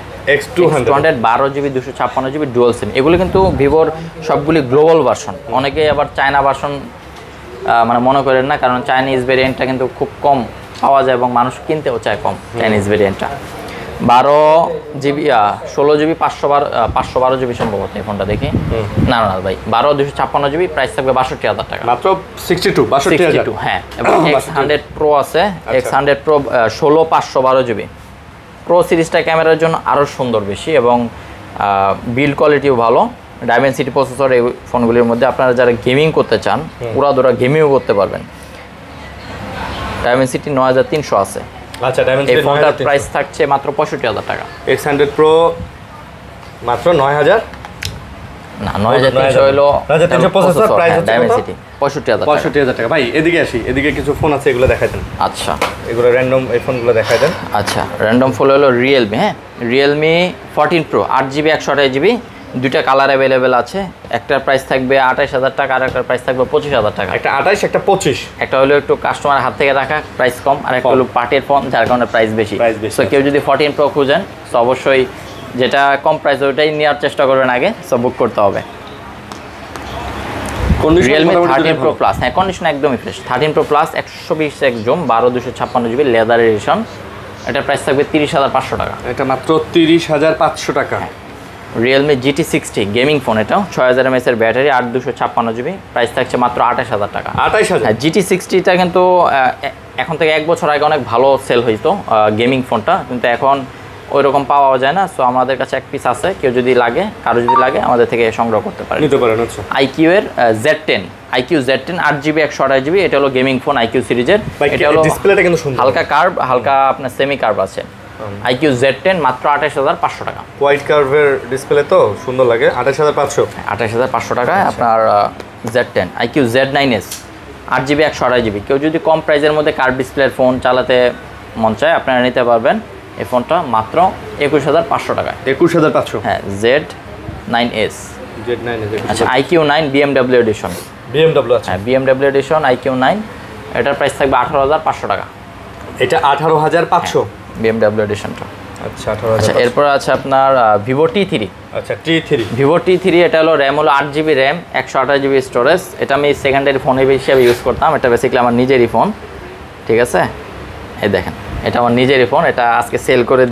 12GB 256GB dual সিম। এগুলো কিন্তু ভিভোর সবগুলি গ্লোবাল ভার্সন। অনেকেই আবার চায়না ভার্সন মানে মনে করেন না, কারণ চাইনিজ ভেরিয়েন্টটা কিন্তু খুব কম পাওয়া যায় এবং মানুষ কিনতেও চায় কম চাইনিজ ভেরিয়েন্টটা। 12GB 16GB 512GB সম্ভবত এই ফোনটা দেখি। না ভাই, 12 256GB প্রাইস থাকবে 62,000 টাকা। মাত্র 62, হ্যাঁ। এবং X100 Pro আছে, X100 Pro 16 512GB প্রো সিরিজটা ক্যামেরার জন্য আরও সুন্দর বেশি এবং বিল্ড কোয়ালিটিও ভালো। ডাইমেনসিটি প্রসেসর এই ফোনগুলির মধ্যে। আপনারা যারা গেমিং করতে চান, উড়াদুরা গেমিংও করতে পারবেন। ডাইমেনসিটি 9300 আছে। আচ্ছা, এই ফোনটার প্রাইস থাকছে মাত্র 65,000 টাকা। X100 Pro মাত্র 9000? না, 9300 হলো 9300 প্রসেসর, প্রাইস হচ্ছে ডাইমেনসিটি 65,000 টাকা। ভাই এদিকে আসি, এদিকে কিছু ফোন আছে, এগুলো দেখাই দেন। আচ্ছা, এগুলো র্যান্ডম এই ফোনগুলো দেখাই দেন। আচ্ছা, র্যান্ডম ফোন হলো রিয়েলমি। হ্যাঁ, রিয়েলমি 14 Pro 8GB 128GB, দুইটা কালার অ্যাভেলেবেল আছে। একটার প্রাইস থাকবে 28,000 টাকা আর একটার প্রাইস থাকবে 25,000 টাকা। একটা 28, একটা 25। একটা হলো একটু কাস্টমার হাত থেকে রাখা, প্রাইস কম, আর একটা হলো পার্টির ফোন, যার কারণে প্রাইস বেশি। সো কেউ যদি 14 Pro খুঁজেন, তো অবশ্যই যেটা কম প্রাইস ওইটাই নেওয়ার চেষ্টা করবেন আগে, সো বুক করতে হবে। রিয়েলমি 13 Pro Plus, হ্যাঁ, কন্ডিশন একদমই fresh. 13 Pro Plus 120 zoom 12 256GB leather addition. এটার প্রাইস থাকবে 30,500 টাকা। এটা মাত্র 30,500 টাকা। রিয়েলমি GT60 গেমিং ফোন, এটাও 6000 mAh এর ব্যাটারি, 8 256GB, প্রাইস থাকছে মাত্র 28,000 টাকা। 28,000? হ্যাঁ, GT60টা কিন্তু এখন থেকে 1 বছর আগে অনেক ভালো সেল হইতো গেমিং ফোনটা, কিন্তু এখন ওই রকম পাওয়া যায় না। সো আমাদের কাছে এক পিস আছে, কেউ যদি লাগে, কারো যদি লাগে আমাদের থেকে সংগ্রহ করতে পারেন, নিতে পারেন। আচ্ছা, IQ এর Z10 8GB 128GB, এটা হলো গেমিং ফোন IQ সিরিজের। এটা হলো ডিসপ্লেটা কিন্তু সুন্দর, হালকা কার্ভ, হালকা আপনার সেমি কার্ভ আছে। IQ Z10 মাত্র 28,500 টাকা। হোয়াইট কার্ভের ডিসপ্লে তো সুন্দর লাগে। 28,500? 28,500 টাকায় আপনার Z10। IQ Z9s 8GB 128GB। কেউ যদি কম প্রাইসের মধ্যে কার্ভ ডিসপ্লের ফোন চালাতে মন চায়, আপনারা নিতে পারবেন এই ফোনটা মাত্র 21,500 টাকায়। 21,500? হ্যাঁ, Z9s। আচ্ছা, IQ9 BMW এডিশন। BMW? আচ্ছা, হ্যাঁ, BMW এডিশন IQ9, এটার প্রাইস থাকবে 18,500 টাকা। এটা 18,500? BMW এডিশনটা। আচ্ছা, 18,000। আচ্ছা, এরপর আছে আপনার ভিভো T3। আচ্ছা, T3। ভিভো T3, এটা হলো র্যাম হলো 8GB র্যাম, 128GB স্টোরেজ। এটা আমি সেকেন্ডারি ফোন হিসেবে ইউজ করতাম। এটা বেসিক্যালি আমার নিজেরই ফোন, ঠিক আছে? এই দেখেন, এটা আমার নিজেরই ফোন। এটা আজকে সেল করে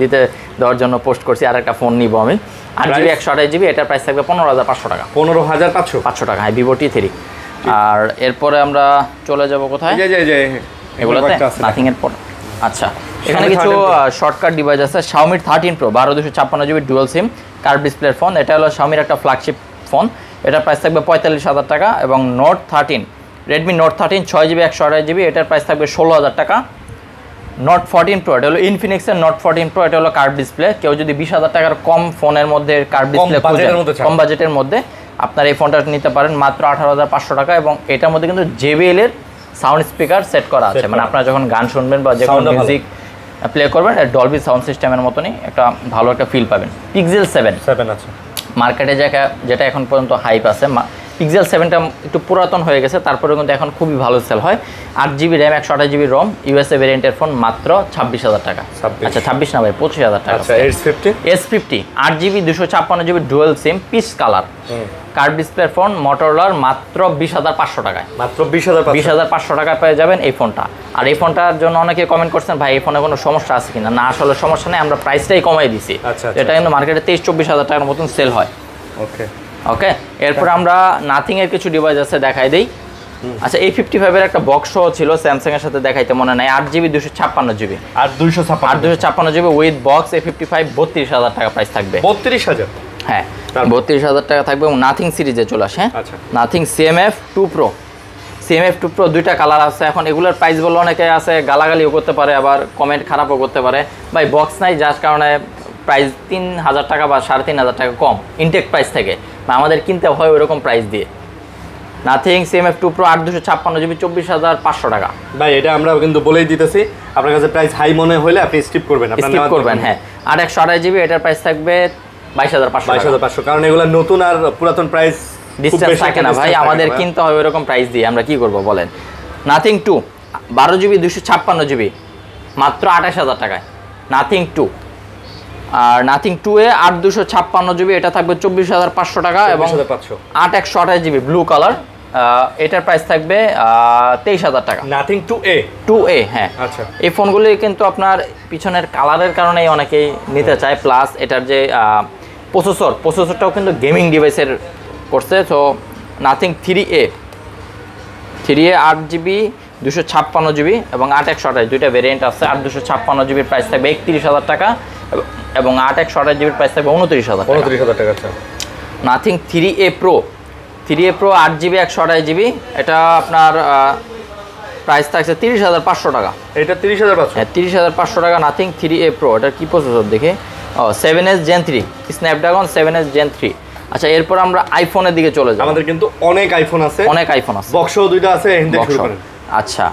দেওয়ার জন্য পোস্ট করছি, আর একটা ফোন নিব আমি। 8GB 128GB, এটার প্রাইস থাকবে 15,500 টাকা। 15,500 টাকা, হ্যাঁ, ভিভো T3। আর এরপরে আমরা চলে যাব কোথায়? এগুলোতে নাথিং এর পর। আচ্ছা, এখানে কিছু শর্টকাট ডিভাইস আছে। Xiaomi 13 Pro 12 256GB ডুয়াল সিম কার্ভ ডিসপ্লের ফোন। এটা হলো Xiaomiর একটা ফ্ল্যাগশিপ ফোন। এটার প্রাইস থাকবে 45,000 টাকা। এবং Redmi Note 13 6GB 128GB, এটার প্রাইস থাকবে 16,000 টাকা। Note 14 Pro, এটা হলো ইনফিনিক্সের Note 14 Pro, এটা হলো কার্ভ ডিসপ্লে। কেউ যদি 20,000 টাকার কম ফোনের মধ্যে কার্ভ ডিসপ্লে খুঁজেন, কম বাজেটের মধ্যে, আপনার এই ফোনটা নিতে পারেন মাত্র 18,500 টাকা। এবং এটার মধ্যে কিন্তু JBL এর সাউন্ড স্পিকার সেট করা আছে, মানে আপনারা যখন গান শুনবেন বা যে কোনো মিউজিক প্লে করবেন, ডলবি সাউন্ড সিস্টেমের মতনই একটা ভালো একটা ফিল পাবেন। Pixel 7 আছে মার্কেটে, যেটা এখন পর্যন্ত হাইপ আছে। Pixel 7টা একটু পুরাতন হয়ে গেছে, তারপরে কিন্তু এখন খুবই ভালো সেল হয়। 8GB র্যাম 128GB রম, USA ভেরিয়েন্টের ফোন, মাত্র 26,000 টাকা। আচ্ছা, 26 না ভাই, 25,000 টাকা। আচ্ছা, S50 8GB 256GB ডুয়াল সিম পিচ কালার কার্ভ ডিসপ্লের ফোন, মোটরোলার, মাত্র 20,500 টাকায়। মাত্র 20,500 টাকায় পেয়ে যাবেন এই ফোনটা। আর এই ফোনটার জন্য অনেকে কমেন্ট করছেন, ভাই এই ফোনে কোনো সমস্যা আছে কিনা। না, আসলে সমস্যা নেই, আমরা প্রাইসটাই কমাই দিছি। এটা কিন্তু মার্কেটে 23-24,000 টাকার মতন সেল হয়। ওকে, এরপর আমরা নাথিং এর কিছু ডিভাইস আছে, দেখাই দেই। আচ্ছা, A55 এর একটা বক্স ছিল স্যামসাং এর সাথে, দেখাইতে মনে নাই। 8GB 256GB 256GB with box A55, 32,000 টাকা প্রাইস থাকবে। 32,000? হ্যাঁ, 32,000 টাকা থাকবে। এবং নাথিং সিরিজে চলে আসে। নাথিং CMF2 Pro, দুইটা কালার আছে। এখন এগুলোর প্রাইস বলে অনেকে আছে গালাগালিও করতে পারে, আবার কমেন্ট খারাপও করতে পারে। ভাই, বক্স নাই, যার কারণে প্রাইস 3,000 টাকা বা 3,500 টাকা কম ইনটেক প্রাইস থেকে, বা আমাদের কিনতে হয় ওইরকম প্রাইস দিয়ে। নাথিং CMF2 Pro 8/256 GB 24,500 টাকা। ভাই এটা আমরা কিন্তু বলেই দিতেছি, আপনার কাছে প্রাইস হাই মনে হলে আপনি স্কিপ করবেন, স্কিপ করবেন। হ্যাঁ, 8/128 GB এটার প্রাইস থাকবে 22,500 22,500, কারণ এগুলো নতুন আর পুরাতন প্রাইস ডিসটেন্স থাকে না ভাই, আমাদের কিনতে হবে এরকম প্রাইস দিয়ে, আমরা কি করব বলেন। নাথিং 2 12 GB 256 GB মাত্র 28,000 টাকায় নাথিং 2। আর নাথিং 2 এ 8/256 GB এটা থাকবে 24,500 টাকা, এবং 8/128 GB ব্লু কালার এটার প্রাইস থাকবে 23,000 টাকা। নাথিং 2A হ্যাঁ। আচ্ছা, এই ফোনগুলি কিন্তু আপনার পিছনের কালারের কারণেই অনেকেই নিতে চায়, প্লাস এটার যে প্রসেসরটাও কিন্তু গেমিং ডিভাইসের করছে। তো নাথিং 3A 8GB 256 GB এবং 8/128 দুইটা ভেরিয়েন্ট আছে। 8/256 GB প্রাইস থাকবে 31,000 টাকা এবং 8/128 GB প্রাইস থাকবে 29,000 টাকা। আচ্ছা, nothing 3A Pro 8GB 128 GB এটা আপনার প্রাইস থাকছে 30,500 টাকা। এটা 30,500? হ্যাঁ, 30,500 টাকা নাথিং 3A Pro। এটার কি প্রসেসর দেখে 7S Gen 3 Snapdragon 7S Gen 3। আচ্ছা, এরপর আমরা আইফোনের দিকে চলে যাব। আমাদের কিন্তু অনেক আইফোন আছে, বক্সও দুইটা আছে, হিন্দি শুরু করেন। আচ্ছা,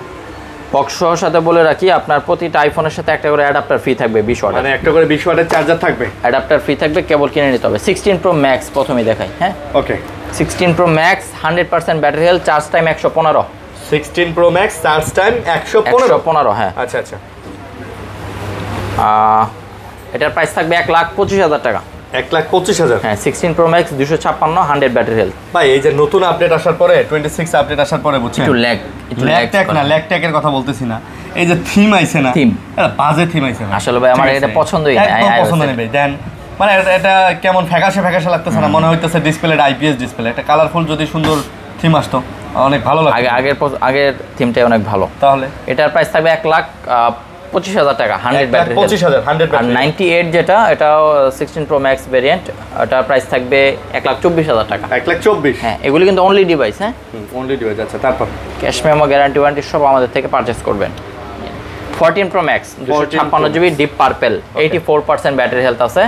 বক্সের সাথে বলে রাখি আপনার প্রতিটা আইফোনের সাথে একটা করে অ্যাডাপ্টার ফ্রি থাকবে 20 ওয়াট, মানে একটা করে 20 ওয়াটের চার্জার থাকবে, অ্যাডাপ্টার ফ্রি থাকবে, কেবল কিনে নিতে হবে। 16 Pro Max প্রথমেই দেখাই। হ্যাঁ, ওকে। 16 Pro Max 100% battery health, charge time 115। 16 Pro Max charge time 115। হ্যাঁ, আচ্ছা আচ্ছা। এটার প্রাইস থাকবে 1,25,000 টাকা। 1,25,000? হ্যাঁ, 16 Pro Max 256 100 ব্যাটারি হেলথ। ভাই এই যে নতুন আপডেট আসার পরে 26 আপডেট আসার পরে বুঝছেন একটু ল্যাগ না, ল্যাগ ট্যাগের কথা বলতেছি না, এই যে থিম আইছে না, এটা বাজে থিম আইছে না আসলে ভাই, আমার এটা পছন্দই না, একদম পছন্দ নেই ভাই। দেন মানে এটা কেমন ফ্যাকাশে লাগতেছে না, মনে হইতেছে ডিসপ্লেটা IPS ডিসপ্লে। একটা কালারফুল যদি সুন্দর থিম আসতো অনেক ভালো লাগতো। আগের থিমটাই অনেক ভালো। তাহলে এটার প্রাইস থাকবে 1,25,000 টাকা 100 ব্যাটারি। 25,000 100 আর 98 যেটা, এটাও 16 Pro Max ভেরিয়েন্ট, এটার প্রাইস থাকবে 1,24,000 টাকা। 1,24,000? হ্যাঁ, এগুলি কিন্তু অনলি ডিভাইস। হ্যাঁ, অনলি ডিভাইস। আচ্ছা, তারপর ক্যাশ মেমো, গ্যারান্টি ওয়ারেন্টি সব আমাদের থেকে পারচেজ করবেন। 14 Pro Max 256 GB deep purple 84% battery health আছে।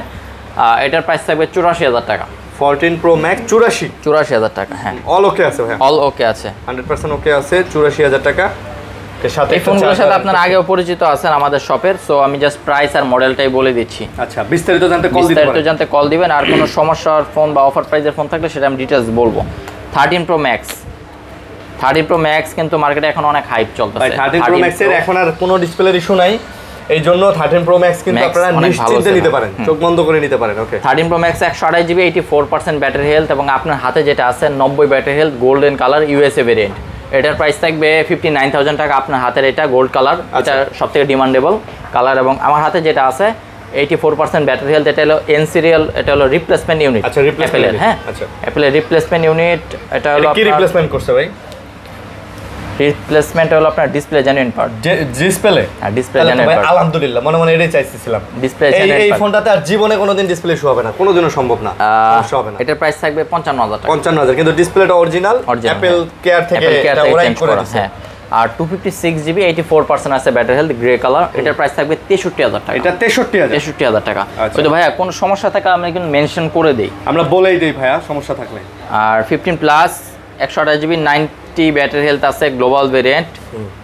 এটার প্রাইস থাকবে 84,000 টাকা। 14 Pro Max 84,000 টাকা। হ্যাঁ, অল ওকে আছে ভাই? অল ওকে আছে, 100% ওকে আছে, 84,000 টাকা। এই ফোনগুলোর সাথে আপনারা আগেও পরিচিত আছেন আমাদের শপের, সো আমি জাস্ট প্রাইস আর মডেলটাই বলে দিচ্ছি। আচ্ছা, বিস্তারিত জানতে কল দিবেন। আর কোনো সমস্যার ফোন বা অফার প্রাইসের ফোন থাকলে সেটা আমি ডিটেইলস বলবো। 13 Pro Max কিন্তু মার্কেটে এখন অনেক হাইপ চলতেছে। ভাই 13 Pro Max এর এখন আর কোনো ডিসপ্লের ইস্যু নাই, এই জন্য 13 Pro Max কিন্তু আপনারা নিশ্চিন্তে নিতে পারেন, চোখ বন্ধ করে নিতে পারেন। ওকে, 13 Pro Max 128 GB 84% battery health এবং আপনার হাতে যেটা আছে 90 battery health, golden colour USA variant. এটার প্রাইস থাকবে 59,000 টাকা। আপনার হাতের এটা গোল্ড কালার, এটা সবথেকে ডিমান্ডেবল কালার। এবং আমার হাতে যেটা আছে 84% ব্যাটারি হেলথ, এটা হলো এন সিরিয়াল, এটা হলো রিপ্লেসমেন্ট ইউনিট। আচ্ছা, রিপ্লেসমেন্ট। হ্যাঁ, আচ্ছা, অ্যাপলের রিপ্লেসমেন্ট ইউনিট। এটা হলো কি রিপ্লেসমেন্ট করছে ভাই? রিপ্লেসমেন্ট হলো আপনার ডিসপ্লে জেনুইন পার্ট। ডিসপ্লে? হ্যাঁ, ডিসপ্লে জেনুইন পার্ট। আলহামদুলিল্লাহ, মনে এটাই চাইছিলাম। ডিসপ্লে জেনুইন এই ফোনটাতে আর জীবনে কোনোদিন ডিসপ্লে ইস্যু হবে না, কোনোদিনও সম্ভব না, হবে না। এটার প্রাইস থাকবে 55,000 টাকা। 55,000, কিন্তু ডিসপ্লেটা অরিজিনাল অ্যাপল কেয়ার থেকে এটা ওরাই করে দিয়েছে। হ্যাঁ, আর 256 GB 84% আছে ব্যাটারি হেলথ, গ্রে কালার। এটার প্রাইস থাকবে 63,000 টাকা। এটা 63,000 টাকা। তো ভাইয়া কোনো সমস্যা থাকলে আমি কিন্তু মেনশন করে দেই, আমরা বলেই দেই ভাইয়া সমস্যা থাকলে। আর 15 প্লাস 128 GB 90 ব্যাটারি হেলথ আছে, গ্লোবাল ভেরিয়েন্ট,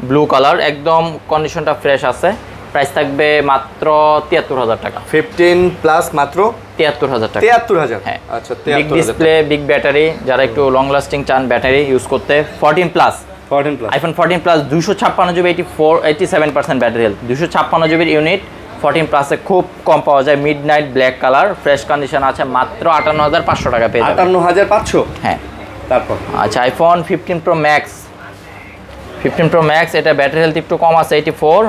ব্লু কালার, একদম কন্ডিশনটা ফ্রেশ আছে। প্রাইস থাকবে মাত্র 73,000 টাকা। 15 প্লাস মাত্র 73,000 টাকা। 73,000? হ্যাঁ, আচ্ছা, বিগ ডিসপ্লে, বিগ ব্যাটারি, যারা একটু লং লাস্টিং চান ব্যাটারি ইউজ করতে। 14 plus iPhone 14 plus 256 GB 87% battery health, 256 GB unit. 14 প্লাসে খুব কম পাওয়া যায়, mid night black colour, fresh condition আছে, মাত্র 58,500 টাকা পেয়ে যাবেন। 58,500? হ্যাঁ। তারপর আচ্ছা, আইফোন 15 Pro Max এটা ব্যাটারি হেলথ একটু কম আছে 84,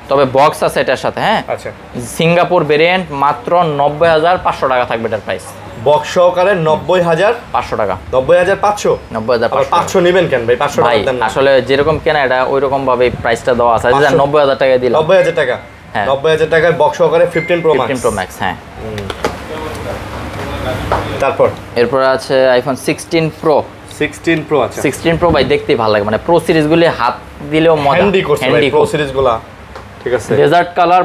তবে বক্স আছে এটার সাথে। হ্যাঁ, আচ্ছা, সিঙ্গাপুর ভেরিয়েন্ট, মাত্র 90,500 টাকা থাকবে এটার প্রাইস। বক্স সহকারে 90,500 টাকা। 90,500? 500 নেবেন কেন ভাই? 500 টাকা দেন না। আসলে যেরকম কেনা এটা ওই রকম ভাবে প্রাইসটা দেওয়া আছে। 90,000 টাকা দিলাম। 90,000 টাকা? হ্যাঁ, 90,000 টাকায় বক্স সহকারে 15 Pro Max। হ্যাঁ। তারপর এরপর আছে আইফোন 16 Pro। 16 Pro? আচ্ছা, 16 Pro ভাই দেখতেই ভালো লাগে, মানে প্রো সিরিজগুলি হাত দিলেও মজা, হ্যান্ডি করছে ভাই প্রো সিরিজগুলো। ঠিক আছে, ডেজার্ট কালার,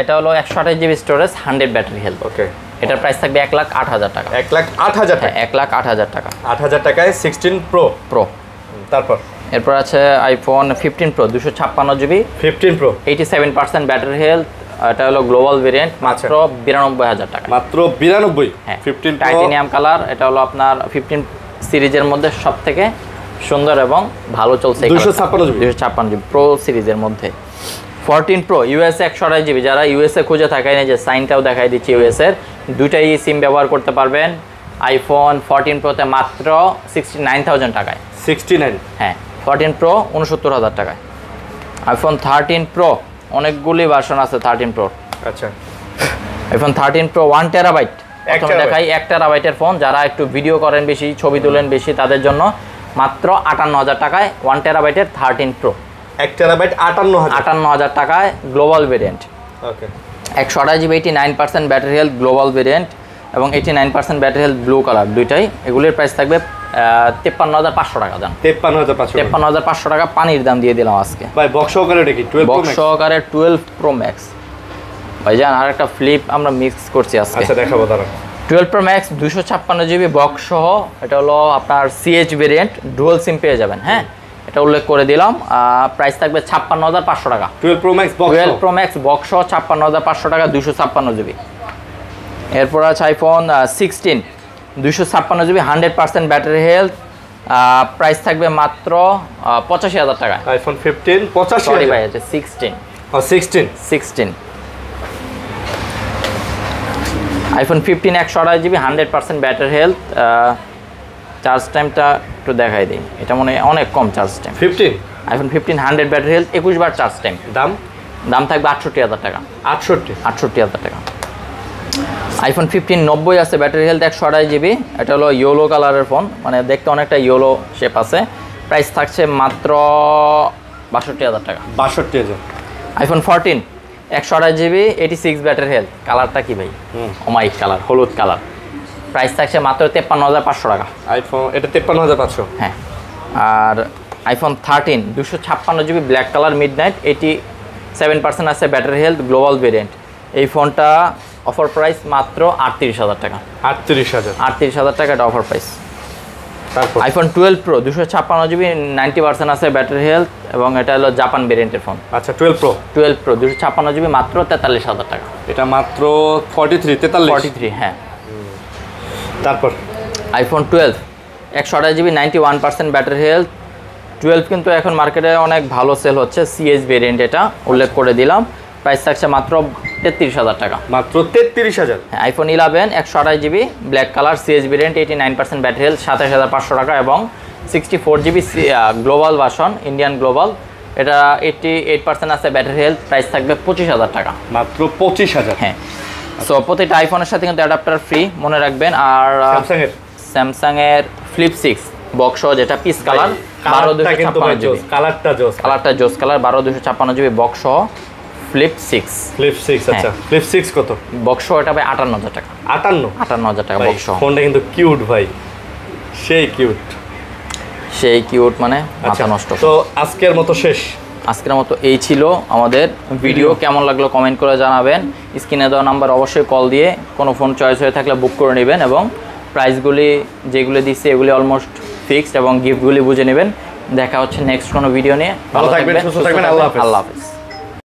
এটা হলো 128 GB স্টোরেজ, 100 ব্যাটারি হেলথ। ওকে, এটার প্রাইস থাকবে 1,08,000 টাকা। 1,08,000 টাকা। 1,08,000 টাকা। 8,000 টাকায় 16 প্রো। তারপর এরপর আছে iPhone 15 pro 256 GB. 15 pro 87% battery health. এটা হলো গ্লোবাল ভেরিয়েন্ট, মাত্র 92,000 টাকা। মাত্র 92। হ্যাঁ 15 প্রো টাইটেনিয়াম কালার। এটা হলো আপনার 15 সিরিজের মধ্যে সবথেকে সুন্দর এবং ভালো চলছে। 256 জিবি প্রো সিরিজের মধ্যে। 14 প্রো ইউএসএ 128 জিবি। যারা ইউএসএ খুঁজে থাকেন, এই যে সাইনটাও দেখাই দিচ্ছি ইউএসএ এর, দুইটাই সিম ব্যবহার করতে পারবেন। আইফোন 14 প্রোতে মাত্র 69,000 টাকায়। 69। হ্যাঁ 14 প্রো 69,000 টাকায়। আইফোন 13 প্রো অনেকগুলি ভার্সন আছে 13 প্রো। আচ্ছা আইফোন 13 প্রো 1 টেরাবাইট। প্রথমে দেখাই 1 টেরাবাইটের ফোন। যারা একটু ভিডিও করেন বেশি, ছবি তোলেন বেশি, তাদের জন্য মাত্র 58,000 টাকায় 1 টেরাবাইটের 13 প্রো। 1 টেরাবাইট 58,000 টাকায় গ্লোবাল ভেরিয়েন্ট। ওকে 128 GB 89% battery health global variant এবং 89% ব্যাটারি হেলথ ব্লু কালার দুইটাই। এগুলির প্রাইস থাকবে 53,500 টাকা। দাম 53,500 টাকা। পানির দাম দিয়ে দিলাম আজকে ভাই। বক্স সহকারে এটা কি 12 প্রো? বক্স সহকারে 12 প্রো ম্যাক্স। ভাইজান আর একটা ফ্লিপ আমরা মিক্স করছি আজকে। আচ্ছা দেখাবো দাঁড়া। 12 প্রো ম্যাক্স 256 জিবি বক্স সহ। এটা হলো আপনার সিএইচ ভেরিয়েন্ট, ডুয়াল সিম পেয়ে যাবেন। হ্যাঁ এটা উল্লেখ করে দিলাম। প্রাইস থাকবে 56,500 টাকা। 12 pro max box 12 pro max box সহ 56,500 টাকা 256 জিবি। এরপর আছে iPhone 16 256 GB 100% battery health. Price থাকবে মাত্র 85,000 টাকা। আইফোন 15 85। সরি ভাই, এটা 16। ও 16। IPhone 15 128 GB 100% battery health. Charge টাইমটা একটু দেখাই দিই, এটা মনে হয় অনেক কম charge time. 15 iPhone 15 100 battery health 21 বার চার্জ টাইম। দাম থাকবে 68,000 টাকা। 68,000 টাকা। আইফোন 15 90 আছে ব্যাটারি হেলথ 128 জিবি। এটা হলো ইয়েলো কালারের ফোন, মানে দেখতে অনেকটা ইয়েলো শেপ আছে। প্রাইস থাকছে মাত্র 62,000 টাকা। 62,000। IPhone 14 128 GB 86 battery health. কালারটা কি ভাই? ওমাইক কালার, হলুদ কালার। প্রাইস থাকছে মাত্র 53,500 টাকা। আইফোন এটা 53,500। হ্যাঁ। আর iPhone 13 256 GB black colour midnight 87% আছে ব্যাটারি হেলথ গ্লোবাল ভেরিয়েন্ট। এই ফোনটা অফার প্রাইস মাত্র 38,000 টাকা। 38,000 টাকা এটা অফার প্রাইস। তারপর আইফোন 12 প্রো 256 জিবি 90% আছে ব্যাটারি হেলথ এবং এটা হলো জাপান ভেরিয়েন্টের ফোন। আচ্ছা 12 প্রো 256 জিবি মাত্র 43,000 টাকা। এটা মাত্র 43। হ্যাঁ। তারপর আইফোন 12 128 জিবি 91% ব্যাটারি হেলথ। 12 কিন্তু এখন মার্কেটে অনেক ভালো সেল হচ্ছে, সিএস ভেরিয়েন্ট এটা উল্লেখ করে দিলাম। প্রাইস থাকছে মাত্র 33,000 টাকা। মাত্র 33,000। হ্যাঁ। IPhone 11 128 GB black colour CS variant 89% battery health 27,500 টাকা এবং 64 GB global version Indian global. এটা 88% আছে ব্যাটারি হেলথ। প্রাইস থাকবে 25,000 টাকা। মাত্র 25,000। হ্যাঁ। সো প্রতিটা আইফোনের সাথে কিন্তু অ্যাডাপ্টার ফ্রি, মনে রাখবেন। আর স্যামসাং এর ফ্লিপ 6 বক্স যেটা পিস কালার 12,256 জিবি। কালারটা জোস কালার 12,256 জিবি বক্স ফ্লিপ 6। আচ্ছা ফ্লিপ 6 কত? বক্স এটা ভাই 58,000 টাকা। 58,000 টাকা বক্স। ফোনটা কিন্তু কিউট ভাই, সেই কিউট মানে মাথা নষ্ট। তো আজকের মতো এই ছিল আমাদের ভিডিও। কেমন লাগলো কমেন্ট করে জানাবেন। স্ক্রিনে দেওয়া নাম্বার অবশ্যই কল দিয়ে কোনো ফোন চয়েস হয়ে থাকলে বুক করে নেবেন এবং প্রাইসগুলি যেগুলি দিচ্ছে এগুলি অলমোস্ট ফিক্সড এবং গিফটগুলি বুঝে নেবেন। দেখা হচ্ছে নেক্সট কোনো ভিডিও নিয়ে। ভালো থাকবেন, সুস্থ থাকবেন। আল্লাহ হাফেজ।